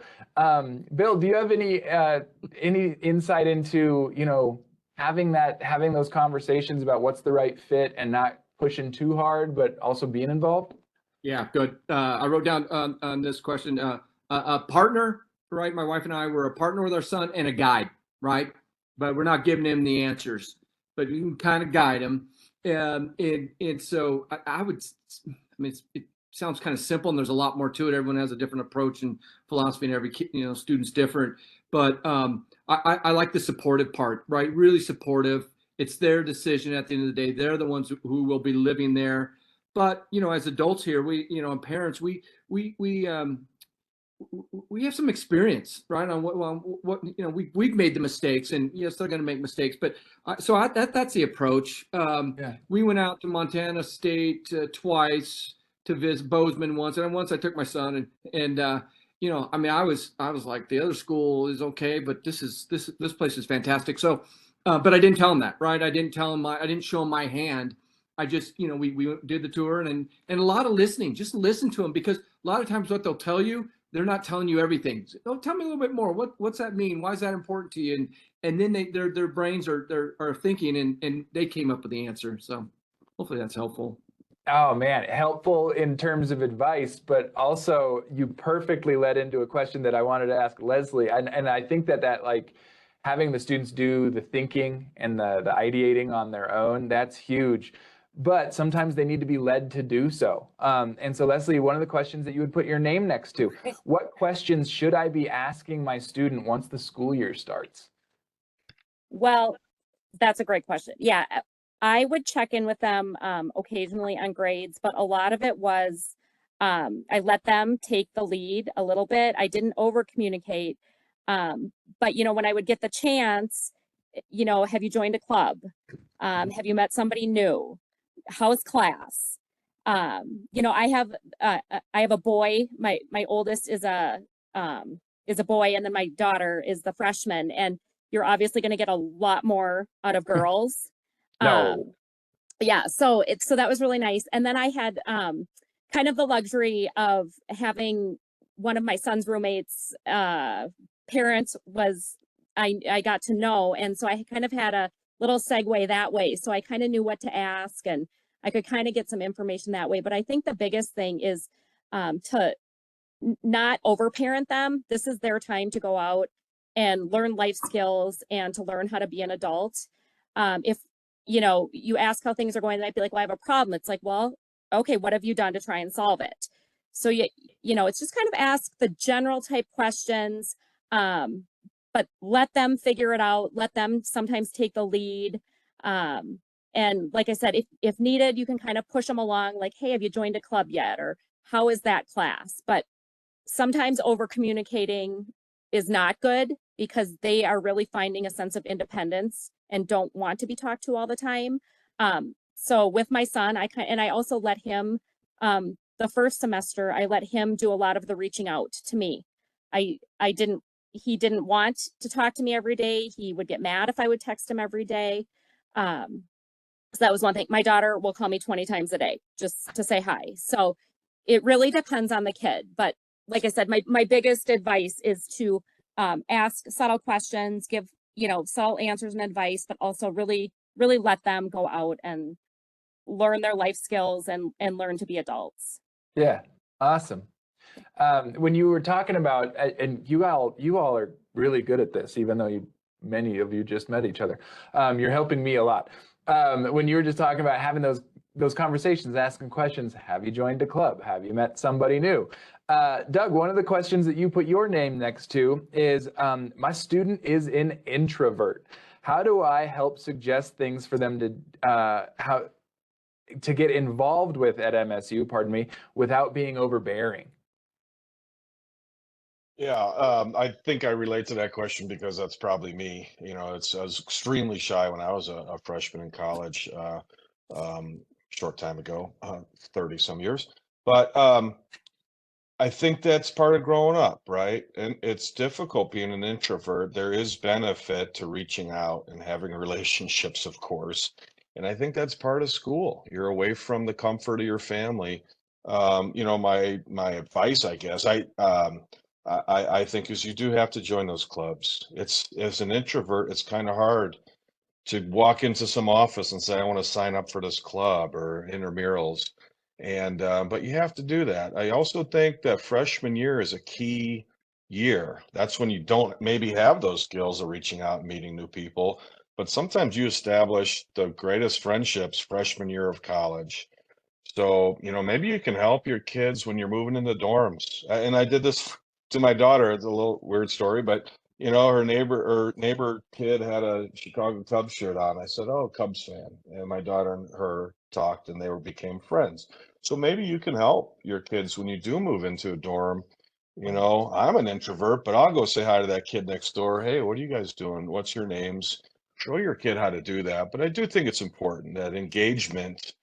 Bill, do you have any insight into, you know, having those conversations about what's the right fit and not pushing too hard, but also being involved? Yeah, good. I wrote down on this question, a partner, right? My wife and I were a partner with our son and a guide, right? But we're not giving him the answers, but you can kind of guide him. And so I mean, it sounds kind of simple, and there's a lot more to it. Everyone has a different approach and philosophy, and every student's different. But I like the supportive part, right? Really supportive. It's their decision at the end of the day. They're the ones who will be living there. But as adults here, and parents, we have some experience, right? On what we've made the mistakes, and still going to make mistakes. But that's the approach. Yeah. We went out to Montana State twice to visit Bozeman once, and once I took my son, and I mean, I was like, the other school is okay, but this place is fantastic. So, but I didn't tell him that, right? I didn't tell him I didn't show him my hand. I just, we did the tour and a lot of listening. Just listen to them, because a lot of times what they'll tell you, they're not telling you everything. Oh, tell me a little bit more. What's that mean? Why is that important to you? And then their brains are thinking, and they came up with the answer. So hopefully that's helpful. Oh man, helpful in terms of advice, but also you perfectly led into a question that I wanted to ask Leslie. And I think that like having the students do the thinking and the ideating on their own, that's huge. But sometimes they need to be led to do so. And so Leslie, one of the questions that you would put your name next to, what questions should I be asking my student once the school year starts? Well, that's a great question. Yeah, I would check in with them occasionally on grades, but a lot of it was I let them take the lead a little bit. I didn't over communicate. But when I would get the chance, have you joined a club? Have you met somebody new? How's class? I have a boy. My oldest is a is a boy, and then my daughter is the freshman, and you're obviously going to get a lot more out of girls. No. Yeah, so that was really nice. And then I had kind of the luxury of having one of my son's roommates parents was I got to know, and so I kind of had a little segue that way. So I kind of knew what to ask, and I could kind of get some information that way. But I think the biggest thing is to not overparent them. This is their time to go out and learn life skills and to learn how to be an adult. If you ask how things are going, they might be like, well, I have a problem. It's like, well, okay, what have you done to try and solve it? So it's just kind of ask the general type questions, but let them figure it out. Let them sometimes take the lead. And like I said, if needed, you can kind of push them along, like, hey, have you joined a club yet? Or how is that class? But sometimes over communicating is not good because they are really finding a sense of independence and don't want to be talked to all the time. So with my son, I also let him, the first semester, I let him do a lot of the reaching out to me. He didn't want to talk to me every day. He would get mad if I would text him every day. So that was one thing. My daughter will call me 20 times a day just to say hi. So it really depends on the kid. But like I said, my biggest advice is to ask subtle questions, give, subtle answers and advice, but also really, really let them go out and learn their life skills and learn to be adults. Yeah, awesome. When you were talking about, and you all are really good at this, even though many of you just met each other. You're helping me a lot. When you were just talking about having those conversations, asking questions, have you joined a club? Have you met somebody new? Doug, one of the questions that you put your name next to is, my student is an introvert. How do I help suggest things for them to get involved with at MSU, pardon me, without being overbearing? Yeah, I think I relate to that question because that's probably me. I was extremely shy when I was a freshman in college, short time ago, 30 some years. But I think that's part of growing up, right? And it's difficult being an introvert. There is benefit to reaching out and having relationships, of course. And I think that's part of school. You're away from the comfort of your family. My advice, I guess, I think is you do have to join those clubs. It's as an introvert, it's kind of hard to walk into some office and say, I want to sign up for this club or intramurals. And but you have to do that. I also think that freshman year is a key year. That's when you don't maybe have those skills of reaching out and meeting new people. But sometimes you establish the greatest friendships freshman year of college. So, maybe you can help your kids when you're moving into dorms. And I did this to my daughter. It's a little weird story, but her neighbor kid had a Chicago Cubs shirt on. I said, "Oh, Cubs fan." And my daughter and her talked and became friends. So maybe you can help your kids when you do move into a dorm. I'm an introvert, but I'll go say hi to that kid next door. Hey, what are you guys doing? What's your names? Show your kid how to do that. But I do think it's important that engagement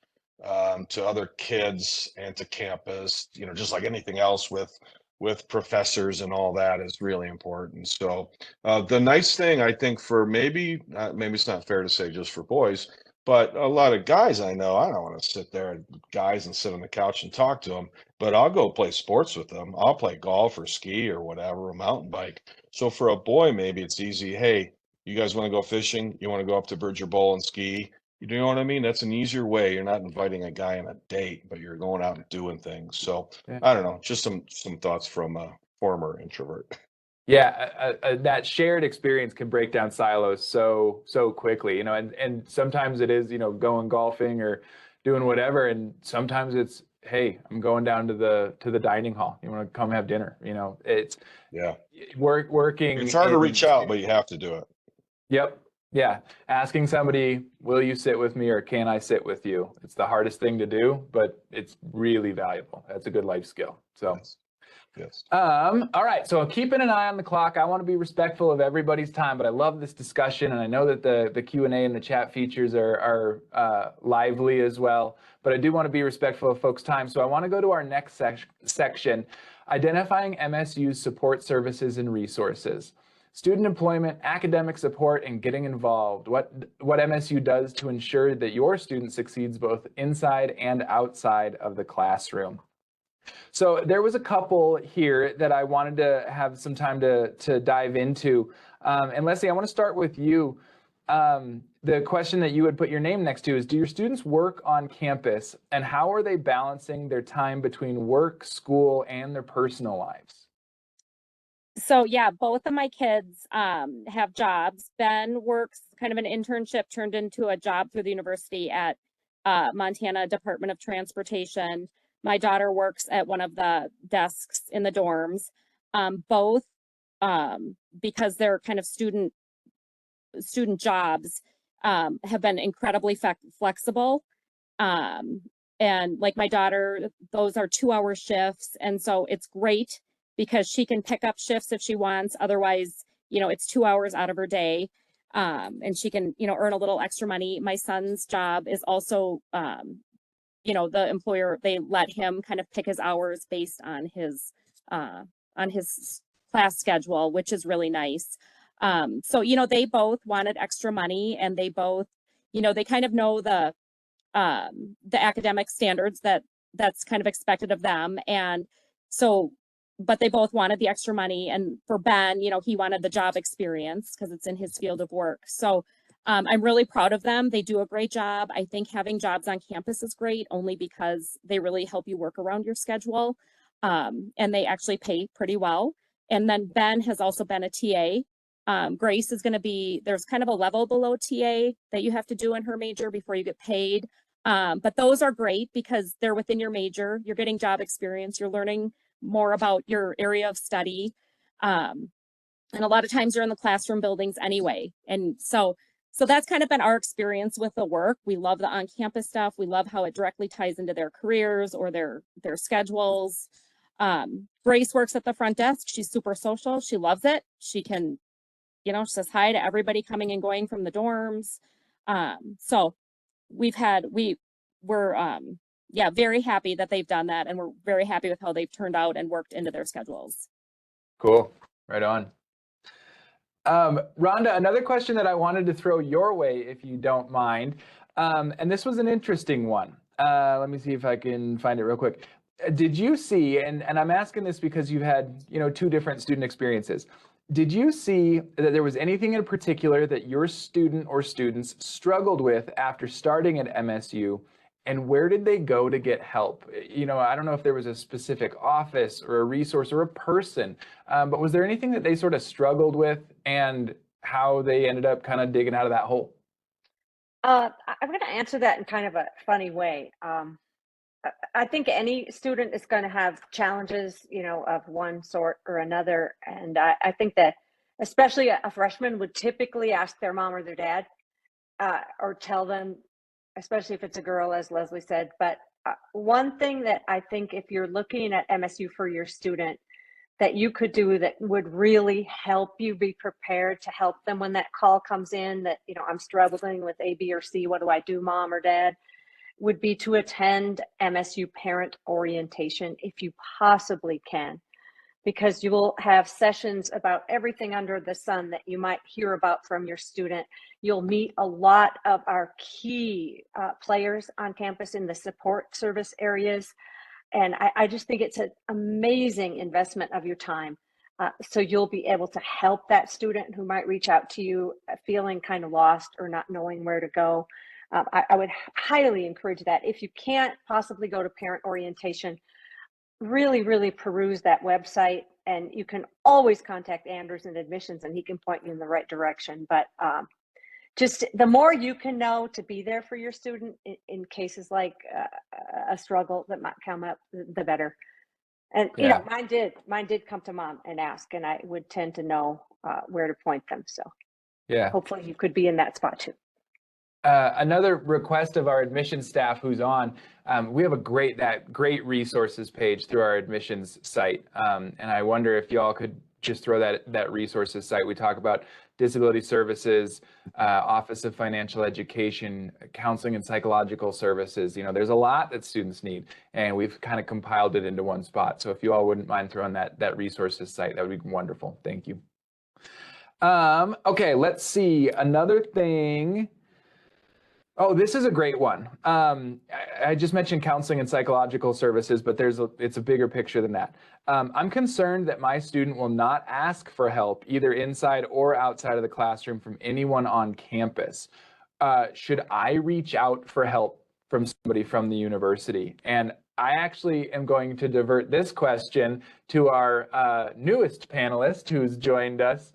to other kids and to campus, just like anything else with professors and all that is really important. So the nice thing I think for maybe it's not fair to say just for boys, but a lot of guys I know, I don't want to sit there guys and sit on the couch and talk to them, but I'll go play sports with them. I'll play golf or ski or whatever, or mountain bike. So for a boy, maybe it's easy. Hey, you guys want to go fishing? You want to go up to Bridger Bowl and ski? You know what I mean? That's an easier way. You're not inviting a guy on a date, but you're going out and doing things. So Yeah. I don't know, just some thoughts from a former introvert. Yeah, that shared experience can break down silos so quickly, and sometimes it is, going golfing or doing whatever, and sometimes it's, hey, I'm going down to the dining hall. You want to come have dinner? It's Yeah. working. It's hard to reach out, but you have to do it. Yep. Yeah. Asking somebody, will you sit with me or can I sit with you? It's the hardest thing to do, but it's really valuable. That's a good life skill. So. Yes. All right. So keeping an eye on the clock. I want to be respectful of everybody's time, but I love this discussion, and I know that the Q&A and the chat features are lively as well. But I do want to be respectful of folks' time. So I want to go to our next section. identifying MSU's support services and resources, student employment, academic support, and getting involved. What MSU does to ensure that your student succeeds both inside and outside of the classroom. So there was a couple here that I wanted to have some time to dive into. And Leslie, I want to start with you. The question that you would put your name next to is, do your students work on campus, and how are they balancing their time between work, school, and their personal lives? So yeah, both of my kids have jobs. Ben works kind of an internship turned into a job through the university at Montana Department of Transportation. My daughter works at one of the desks in the dorms. Both because they're kind of student jobs have been incredibly flexible. And like my daughter, those are 2-hour shifts. And so it's great because she can pick up shifts if she wants. Otherwise, it's 2 hours out of her day. And she can, earn a little extra money. My son's job is also, the employer, they let him kind of pick his hours based on his class schedule, which is really nice. So, they both wanted extra money, and they both, they kind of know the academic standards that's kind of expected of them. And so, but they both wanted the extra money. And for Ben, he wanted the job experience because it's in his field of work. So I'm really proud of them. They do a great job. I think having jobs on campus is great only because they really help you work around your schedule. And they actually pay pretty well. And then Ben has also been a TA. Grace is going to be, there's kind of a level below TA that you have to do in her major before you get paid. But those are great because they're within your major. You're getting job experience. You're learning more about your area of study. And a lot of times you're in the classroom buildings anyway. And so that's kind of been our experience with the work. We love the on-campus stuff. We love how it directly ties into their careers or their schedules. Grace works at the front desk. She's super social. She loves it. She can, she says hi to everybody coming and going from the dorms. So we're very happy that they've done that, and we're very happy with how they've turned out and worked into their schedules. Cool. Right on. Rhonda, another question that I wanted to throw your way, if you don't mind. And this was an interesting one. Let me see if I can find it real quick. Did you see, and I'm asking this because you've had, 2 different student experiences. Did you see that there was anything in particular that your student or students struggled with after starting at MSU, and where did they go to get help? I don't know if there was a specific office or a resource or a person, but was there anything that they sort of struggled with and how they ended up kind of digging out of that hole? I'm going to answer that in kind of a funny way. I think any student is going to have challenges, of one sort or another. And I think that especially a freshman would typically ask their mom or their dad or tell them, especially if it's a girl, as Leslie said. But one thing that I think if you're looking at MSU for your student that you could do that would really help you be prepared to help them when that call comes in that, I'm struggling with A, B, or C, what do I do, mom or dad? Would be to attend MSU parent orientation if you possibly can, because you will have sessions about everything under the sun that you might hear about from your student. You'll meet a lot of our key players on campus in the support service areas. And I just think it's an amazing investment of your time. So you'll be able to help that student who might reach out to you feeling kind of lost or not knowing where to go. I would highly encourage that. If you can't possibly go to parent orientation, really, really peruse that website, and you can always contact Anders in admissions and he can point you in the right direction. But just the more you can know to be there for your student in cases like a struggle that might come up, the better. And mine did come to mom and ask, and I would tend to know where to point them. So hopefully you could be in that spot too. Another request of our admissions staff who's on, we have that great resources page through our admissions site. And I wonder if y'all could just throw that resources site. We talk about disability services, Office of Financial Education, counseling and psychological services. You know, there's a lot that students need, and we've kind of compiled it into one spot. So if you all wouldn't mind throwing that resources site, that would be wonderful. Thank you. Okay, let's see. Another thing. Oh, this is a great one. I just mentioned counseling and psychological services, but it's a bigger picture than that. I'm concerned that my student will not ask for help either inside or outside of the classroom from anyone on campus. Should I reach out for help from somebody from the university? And I actually am going to divert this question to our newest panelist who's joined us.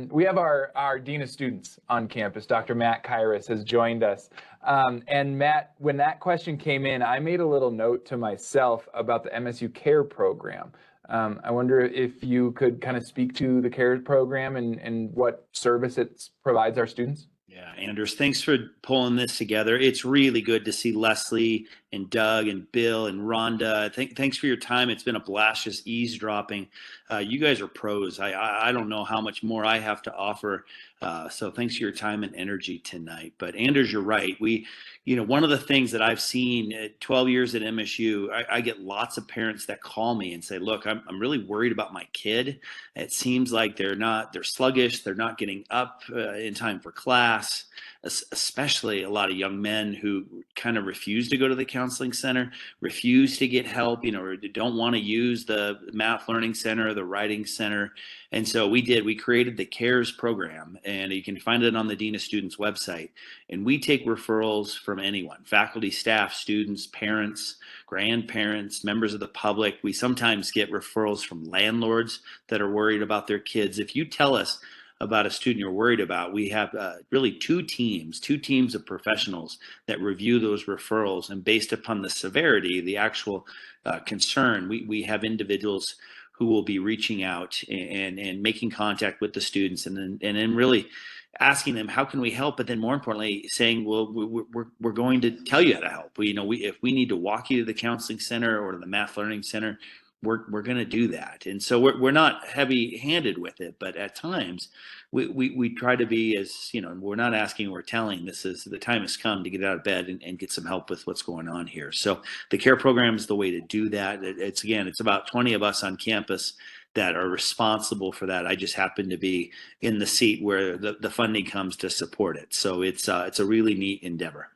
We have our Dean of Students on campus, Dr. Matt Kairos, has joined us. And Matt, when that question came in, I made a little note to myself about the MSU CARE program. I wonder if you could kind of speak to the CARE program and what service it provides our students. Yeah, Anders, thanks for pulling this together. It's really good to see Leslie and Doug and Bill and Rhonda. Thanks for your time. It's been a blast just eavesdropping. You guys are pros. I don't know how much more I have to offer. So thanks for your time and energy tonight. But Anders, you're right. One of the things that I've seen at 12 years at MSU, I get lots of parents that call me and say, look, I'm really worried about my kid. It seems like they're sluggish. They're not getting up in time for class, especially a lot of young men who kind of refuse to go to the counseling center, refuse to get help, or don't want to use the math learning center or the writing center. And so we created the CARES program, and you can find it on the Dean of Students website. And we take referrals from anyone, faculty, staff, students, parents, grandparents, members of the public. We sometimes get referrals from landlords that are worried about their kids. If you tell us about a student you're worried about, we have really two teams of professionals that review those referrals, and based upon the severity, the actual concern, we have individuals who will be reaching out and making contact with the students, and then really asking them, how can we help? But then more importantly, saying, well, we're going to tell you how to help. If we need to walk you to the counseling center or to the math learning center, we're going to do that. And so we're not heavy-handed with it, but at times we try to be as, we're not asking, we're telling. The time has come to get out of bed and get some help with what's going on here. So the CARE program is the way to do that. It's about 20 of us on campus that are responsible for that. I just happen to be in the seat where the funding comes to support it. So it's a really neat endeavor.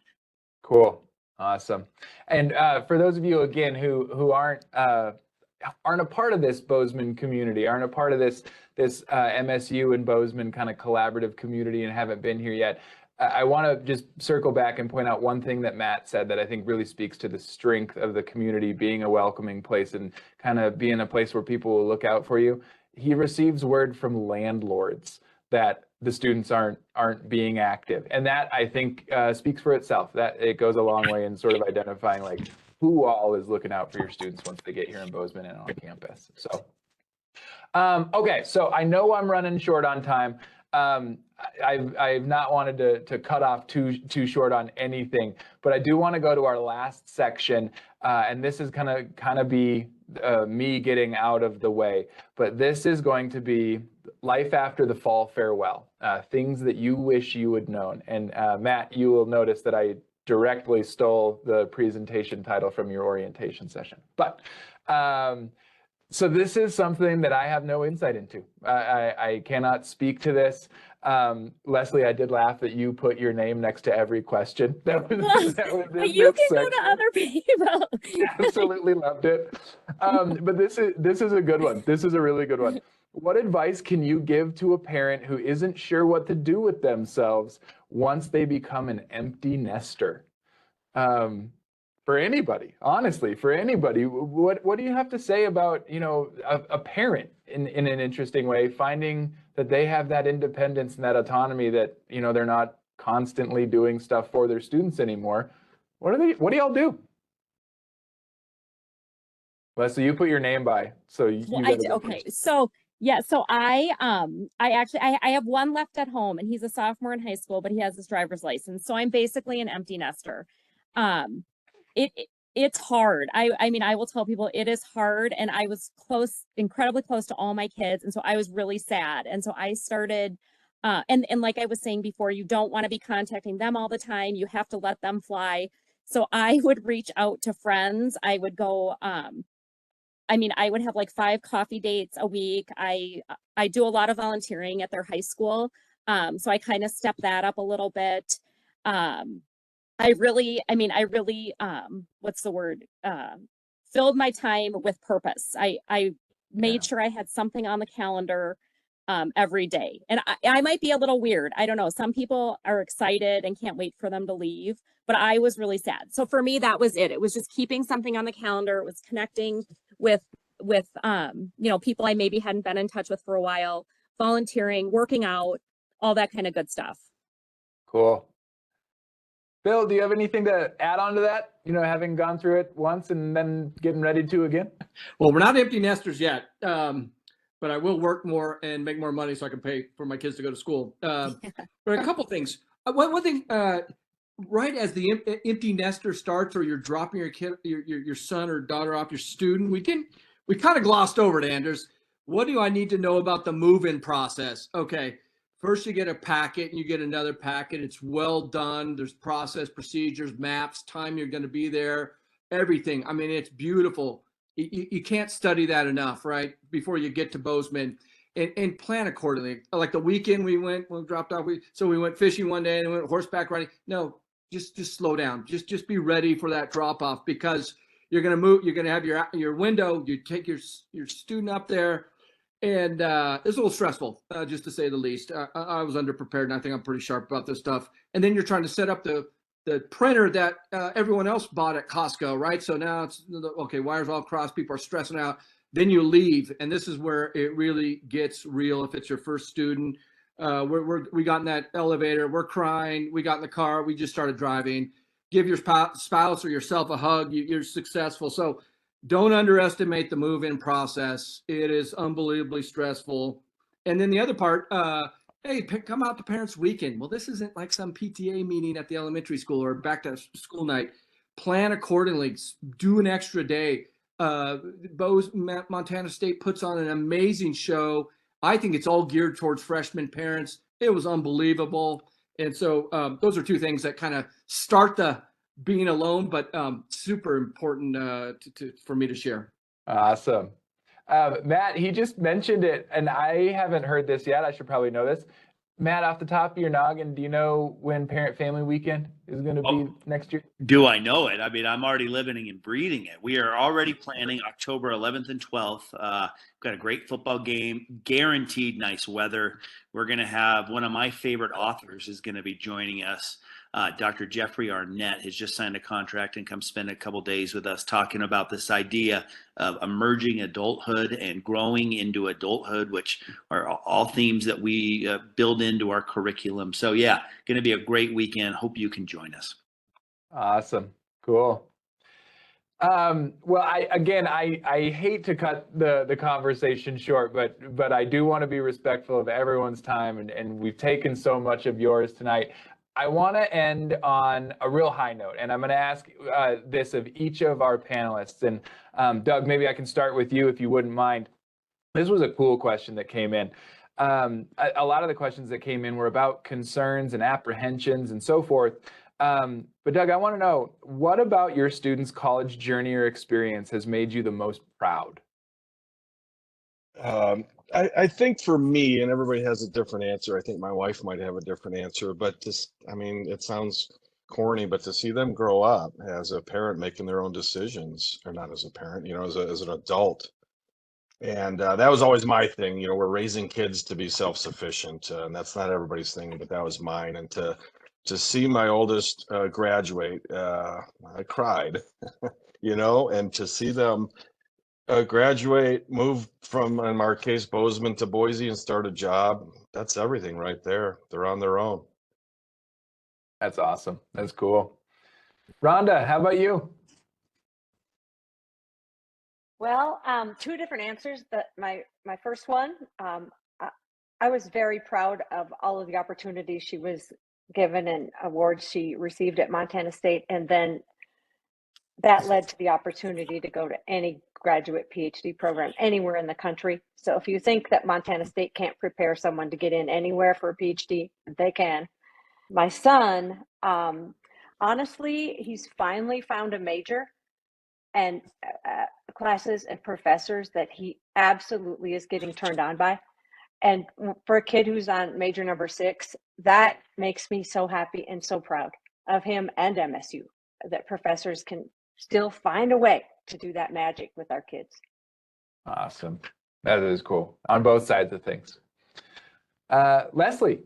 Cool. Awesome. And for those of you, again, who aren't a part of this Bozeman community, aren't a part of this MSU and Bozeman kind of collaborative community and haven't been here yet, I want to just circle back and point out one thing that Matt said that I think really speaks to the strength of the community being a welcoming place and kind of being a place where people will look out for you. He receives word from landlords that the students aren't being active, and that I think speaks for itself. That it goes a long way in sort of identifying like who all is looking out for your students once they get here in Bozeman and on campus. So, okay, so I know I'm running short on time. I've not wanted to cut off too short on anything, but I do want to go to our last section, and this is kind of be me getting out of the way. But this is going to be life after the fall farewell, things that you wish you had known. And Matt, you will notice that I directly stole the presentation title from your orientation session. But so this is something that I have no insight into. I cannot speak to this. Leslie, I did laugh that you put your name next to every question. That was you can go to other people. Absolutely loved it. But this is a good one. This is a really good one. What advice can you give to a parent who isn't sure what to do with themselves once they become an empty nester? For anybody, honestly, for anybody, what do you have to say about, a parent in an interesting way, finding that they have that independence and that autonomy that, they're not constantly doing stuff for their students anymore? What do y'all do? Leslie, you put your name by, so you okay. So yeah, so I have one left at home, and he's a sophomore in high school, but he has his driver's license. So I'm basically an empty nester. It's hard. I mean, I will tell people it is hard, and I was incredibly close to all my kids. And so I was really sad. And so I started and like I was saying before, you don't want to be contacting them all the time. You have to let them fly. So I would reach out to friends. I would go, I mean, I would have like 5 coffee dates a week. I do a lot of volunteering at their high school. So I kind of step that up a little bit. I really, what's the word? Filled my time with purpose. I made sure I had something on the calendar every day. And I might be a little weird. I don't know. Some people are excited and can't wait for them to leave, but I was really sad. So for me, that was it. It was just keeping something on the calendar. It was connecting with people I maybe hadn't been in touch with for a while, volunteering, working out, all that kind of good stuff. Cool. Bill, do you have anything to add on to that? Having gone through it once and then getting ready to again? Well, we're not empty nesters yet, but I will work more and make more money so I can pay for my kids to go to school. But a couple things. One thing, right as the empty nester starts, or you're dropping your kid, your son or daughter off, your student, we kind of glossed over it, Anders. What do I need to know about the move-in process? Okay. First, you get a packet and you get another packet. It's well done. There's process, procedures, maps, time you're going to be there, everything. I mean, it's beautiful. You can't study that enough, right? Before you get to Bozeman, and plan accordingly. Like the weekend we dropped off. We went fishing one day and we went horseback riding. No, just slow down. Just be ready for that drop off, because you're going to move. You're going to have your window. You take your student up there. And it's a little stressful, just to say the least. I was underprepared, and I think I'm pretty sharp about this stuff. And then you're trying to set up the printer that everyone else bought at Costco, right? So now it's, okay, wires all crossed, people are stressing out. Then you leave, and this is where it really gets real if it's your first student. We got in that elevator, we're crying, we got in the car, we just started driving. Give your spouse or yourself a hug, you're successful. So don't underestimate the move-in process. It is unbelievably stressful. And then the other part, hey, come out to Parents Weekend. Well, this isn't like some PTA meeting at the elementary school or back to school night. Plan accordingly. Do an extra day. Montana State puts on an amazing show. I think it's all geared towards freshman parents. It was unbelievable. And so those are two things that kind of start the being alone, but super important for me to share. Awesome. Matt, he just mentioned it, and I haven't heard this yet. I should probably know this. Matt, off the top of your noggin, do you know when Parent Family Weekend is going to be next year? Do I know it? I mean, I'm already living and breathing it. We are already planning October 11th and 12th. We've got a great football game, guaranteed nice weather. We're going to have one of my favorite authors is going to be joining us. Dr. Jeffrey Arnett has just signed a contract and come spend a couple days with us talking about this idea of emerging adulthood and growing into adulthood, which are all themes that we build into our curriculum. So yeah, going to be a great weekend. Hope you can join us. Awesome. Cool. Well, I hate to cut the conversation short, but I do want to be respectful of everyone's time, and we've taken so much of yours tonight. I want to end on a real high note, and I'm going to ask this of each of our panelists. And Doug, maybe I can start with you if you wouldn't mind. This was a cool question that came in. A lot of the questions that came in were about concerns and apprehensions and so forth. But Doug, I want to know, what about your students' college journey or experience has made you the most proud? I think for me, and everybody has a different answer. I think my wife might have a different answer, but it sounds corny, but to see them grow up as a parent, making their own decisions, or not as a parent, as an adult. And that was always my thing. We're raising kids to be self-sufficient, and that's not everybody's thing, but that was mine. And to see my oldest graduate, I cried, and to see them graduate, move from, in our case, Bozeman to Boise and start a job, that's everything right there. They're on their own. That's awesome. That's cool. Rhonda, how about you? Well, two different answers. My first one, I was very proud of all of the opportunities she was given and awards she received at Montana State, and then that led to the opportunity to go to any graduate PhD program anywhere in the country. So if you think that Montana State can't prepare someone to get in anywhere for a PhD, they can. My son, honestly, he's finally found a major and classes and professors that he absolutely is getting turned on by. And for a kid who's on major number 6, that makes me so happy and so proud of him and MSU, that professors can still find a way to do that magic with our kids. Awesome. That is cool on both sides of things. Leslie.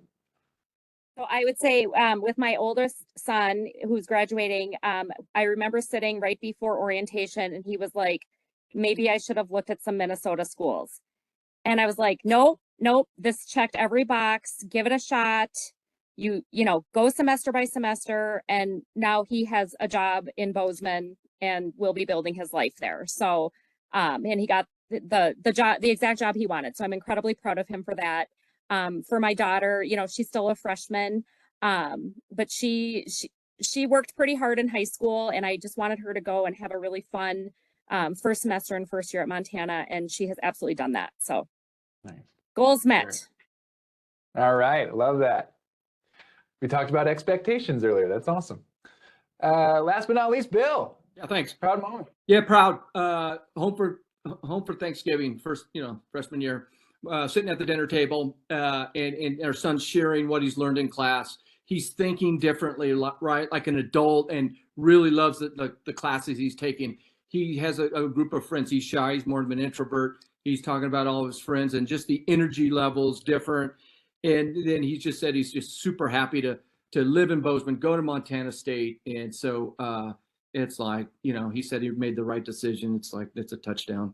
So I would say with my oldest son who's graduating, I remember sitting right before orientation and he was like, maybe I should have looked at some Minnesota schools. And I was like, nope, this checked every box, give it a shot. You know, go semester by semester. And now he has a job in Bozeman and will be building his life there. So, and he got the job, the exact job he wanted. So I'm incredibly proud of him for that. For my daughter, you know, she's still a freshman, but she worked pretty hard in high school, and I just wanted her to go and have a really fun first semester and first year at Montana, and she has absolutely done that. So Nice. Goals met. All right. Love that. We talked about expectations earlier. That's awesome. Last but not least, Bill. Yeah, thanks. Proud moment. Yeah, proud. Home for Thanksgiving, first, freshman year. Sitting at the dinner table, and our son's sharing what he's learned in class. He's thinking differently, right, like an adult, and really loves the classes he's taking. He has a group of friends. He's shy. He's more of an introvert. He's talking about all of his friends, and just the energy level is different. And then he just said he's just super happy to live in Bozeman, go to Montana State. And so it's like, he said he made the right decision. It's like, it's a touchdown.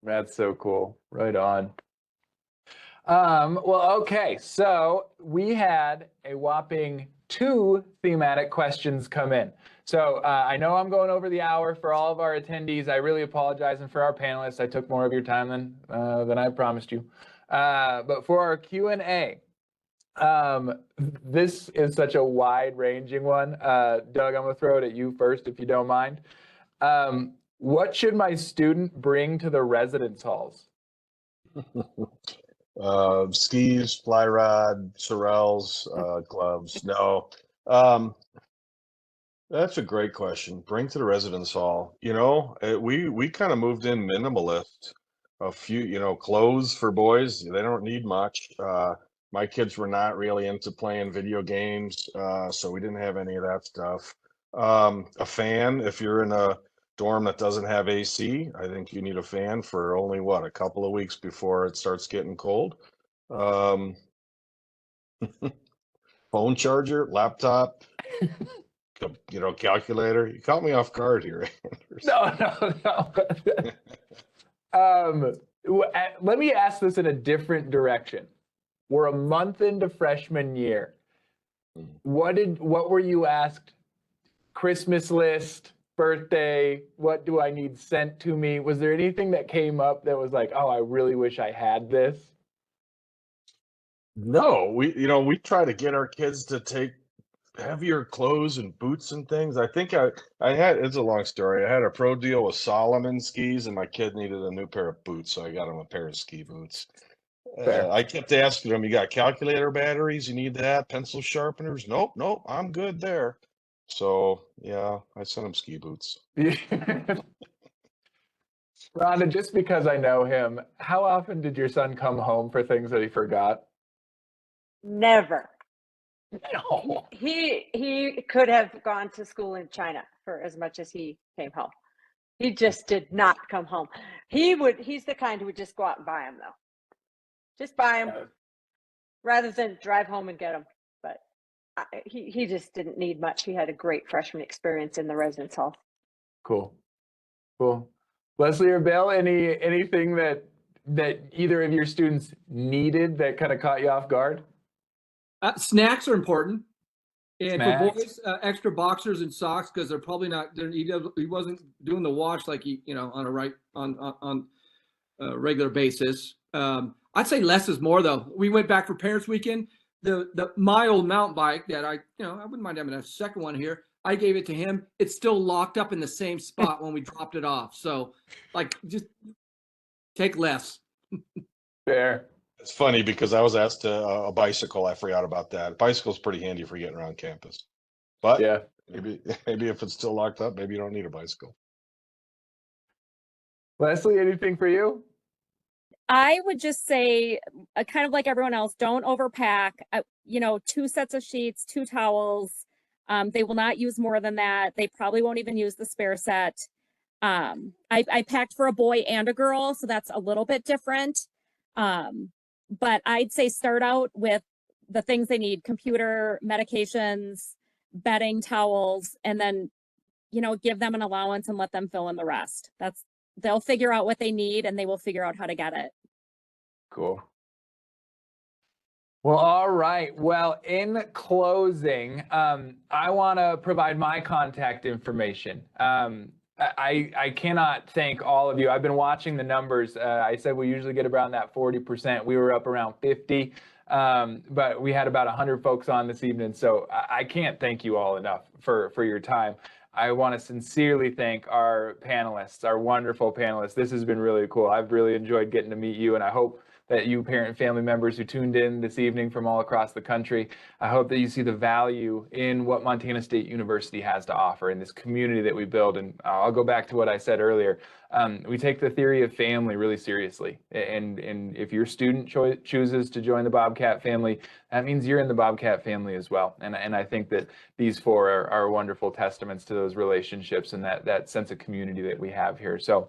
That's so cool. Right on. Well, okay. So we had a whopping 2 thematic questions come in. So I know I'm going over the hour for all of our attendees. I really apologize. And for our panelists, I took more of your time than I promised you. But for our Q&A, this is such a wide-ranging one. Doug, I'm going to throw it at you first, if you don't mind. What should my student bring to the residence halls? Skis, fly rod, sorels, gloves. No. That's a great question. Bring to the residence hall. We kind of moved in minimalist. A few, clothes for boys. They don't need much. My kids were not really into playing video games, so we didn't have any of that stuff. A fan, if you're in a dorm that doesn't have AC, I think you need a fan for only a couple of weeks before it starts getting cold. Phone charger, laptop, calculator. You caught me off guard here. No. Let me ask this in a different direction. We're a month into freshman year. What were you asked? Christmas list, birthday, what do I need sent to me? Was there anything that came up that was like, oh, I really wish I had this? No, we try to get our kids to take heavier clothes and boots and things. I think it's a long story. I had a pro deal with Solomon skis, and my kid needed a new pair of boots, so I got him a pair of ski boots. I kept asking him, you got calculator batteries? You need that? Pencil sharpeners? Nope, I'm good there. So yeah, I sent him ski boots. Rhonda, just because I know him, how often did your son come home for things that he forgot? Never. No. He could have gone to school in China for as much as he came home. He just did not come home. He's the kind who would just go out and buy them, though. Just buy them rather than drive home and get them. But he just didn't need much. He had a great freshman experience in the residence hall. Cool. Leslie or Bill, anything that either of your students needed that kind of caught you off guard? Snacks are important. And Snacks. for boys, extra boxers and socks, because they're probably not. He wasn't doing the wash like on a regular basis. I'd say less is more, though. We went back for Parents Weekend. My old mountain bike that I wouldn't mind having a second one here. I gave it to him. It's still locked up in the same spot when we dropped it off. So, like, just take less. Fair. It's funny because I was asked a bicycle. I forgot about that. Bicycle's pretty handy for getting around campus. But Yeah. maybe if it's still locked up, maybe you don't need a bicycle. Leslie, anything for you? I would just say, kind of like everyone else, don't overpack. 2 sets of sheets, 2 towels. They will not use more than that. They probably won't even use the spare set. I packed for a boy and a girl, so that's a little bit different. But I'd say start out with the things they need: computer, medications, bedding, towels, and then, give them an allowance and let them fill in the rest. They'll figure out what they need and they will figure out how to get it. Cool. Well, all right. Well, in closing, I want to provide my contact information. I cannot thank all of you. I've been watching the numbers. I said we usually get around that 40%. We were up around 50, but we had about 100 folks on this evening. So I can't thank you all enough for your time. I want to sincerely thank our panelists, our wonderful panelists. This has been really cool. I've really enjoyed getting to meet you, and I hope that you parent and family members who tuned in this evening from all across the country, I hope that you see the value in what Montana State University has to offer in this community that we build. And I'll go back to what I said earlier. We take the theory of family really seriously. And if your student chooses to join the Bobcat family, that means you're in the Bobcat family as well. And I think that these 4 are wonderful testaments to those relationships and that sense of community that we have here. So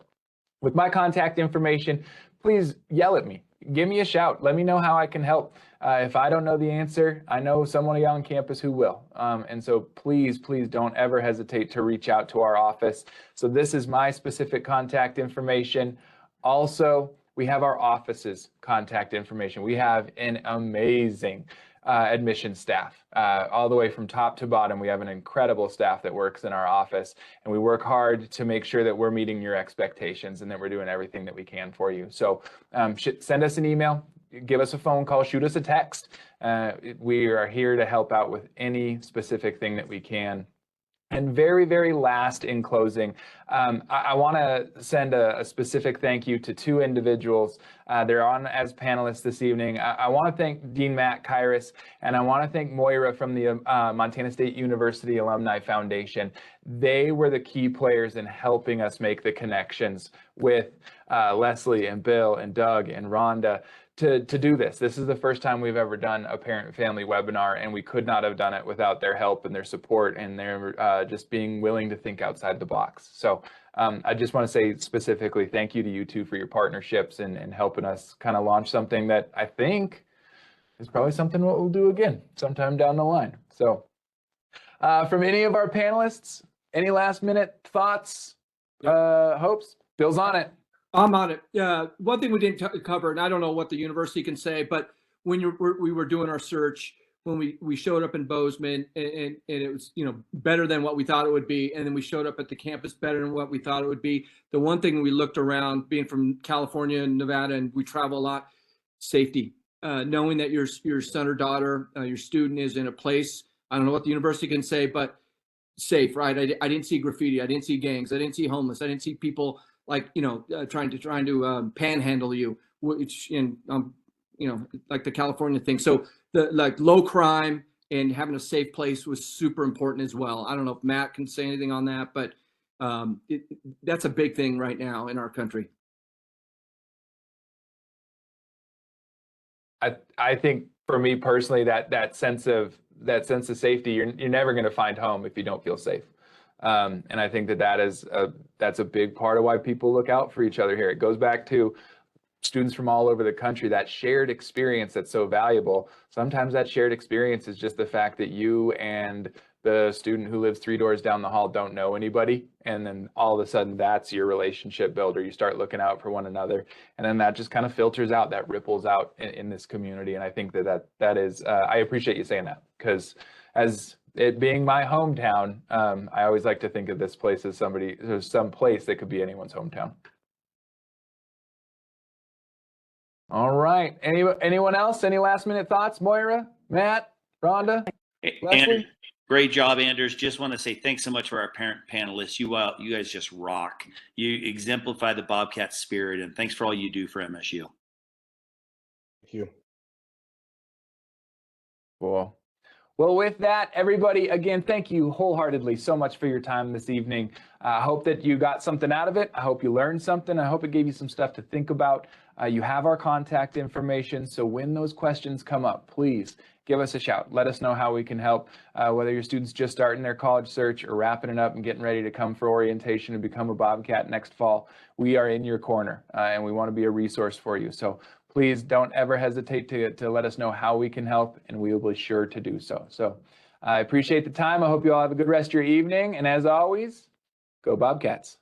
with my contact information, please yell at me. Give me a shout. Let me know how I can help. If I don't know the answer, I know someone on campus who will. And so please don't ever hesitate to reach out to our office. So this is my specific contact information. Also, we have our office's contact information. We have an amazing admission staff, all the way from top to bottom. We have an incredible staff that works in our office, and we work hard to make sure that we're meeting your expectations and that we're doing everything that we can for you. So send us an email, give us a phone call, shoot us a text. We are here to help out with any specific thing that we can. And very last, in closing, I want to send a specific thank you to 2 individuals. They're on as panelists this evening. I want to thank Dean Matt Kairos, and I want to thank Moira from the Montana State University Alumni Foundation. They were the key players in helping us make the connections with Leslie and Bill and Doug and Rhonda to do this. This is the first time we've ever done a parent family webinar, and we could not have done it without their help and their support and their just being willing to think outside the box. So I just want to say specifically thank you to you 2 for your partnerships and helping us kind of launch something that I think is probably something we'll do again sometime down the line. So from any of our panelists, any last minute thoughts, hopes? Bill's on it. I'm on it. One thing we didn't cover, and I don't know what the university can say, but when we were doing our search, when we showed up in Bozeman, and it was better than what we thought it would be, and then we showed up at the campus better than what we thought it would be. The one thing we looked around, being from California and Nevada, and we travel a lot, safety. Knowing that your son or daughter, your student is in a place, I don't know what the university can say, but safe, right? I didn't see graffiti, I didn't see gangs, I didn't see homeless, I didn't see people like trying to panhandle you, which like the California thing. So the low crime and having a safe place was super important as well. I don't know if Matt can say anything on that, but that's a big thing right now in our country. I think for me personally, that sense of safety, you're never going to find home if you don't feel safe. And I think that's a big part of why people look out for each other here. It goes back to students from all over the country, that shared experience that's so valuable. Sometimes that shared experience is just the fact that you and the student who lives 3 doors down the hall don't know anybody. And then all of a sudden that's your relationship builder. You start looking out for one another. And then that just kind of filters out, that ripples out in this community. And I think that is, I appreciate you saying that, because as it being my hometown, I always like to think of this place as some place that could be anyone's hometown. All right. Anyone else? Any last minute thoughts? Moira, Matt, Rhonda, Leslie? Great job, Anders. Just want to say thanks so much for our parent panelists. You guys just rock. You exemplify the Bobcat spirit, and thanks for all you do for MSU. Thank you. Cool. Well, with that, everybody, again, thank you wholeheartedly so much for your time this evening. I hope that you got something out of it. I hope you learned something. I hope it gave you some stuff to think about. You have our contact information, so when those questions come up, please give us a shout. Let us know how we can help, whether your student's just starting their college search or wrapping it up and getting ready to come for orientation and become a Bobcat next fall. We are in your corner, and we want to be a resource for you. So please don't ever hesitate to let us know how we can help, and we will be sure to do so. So I appreciate the time. I hope you all have a good rest of your evening. And as always, go Bobcats.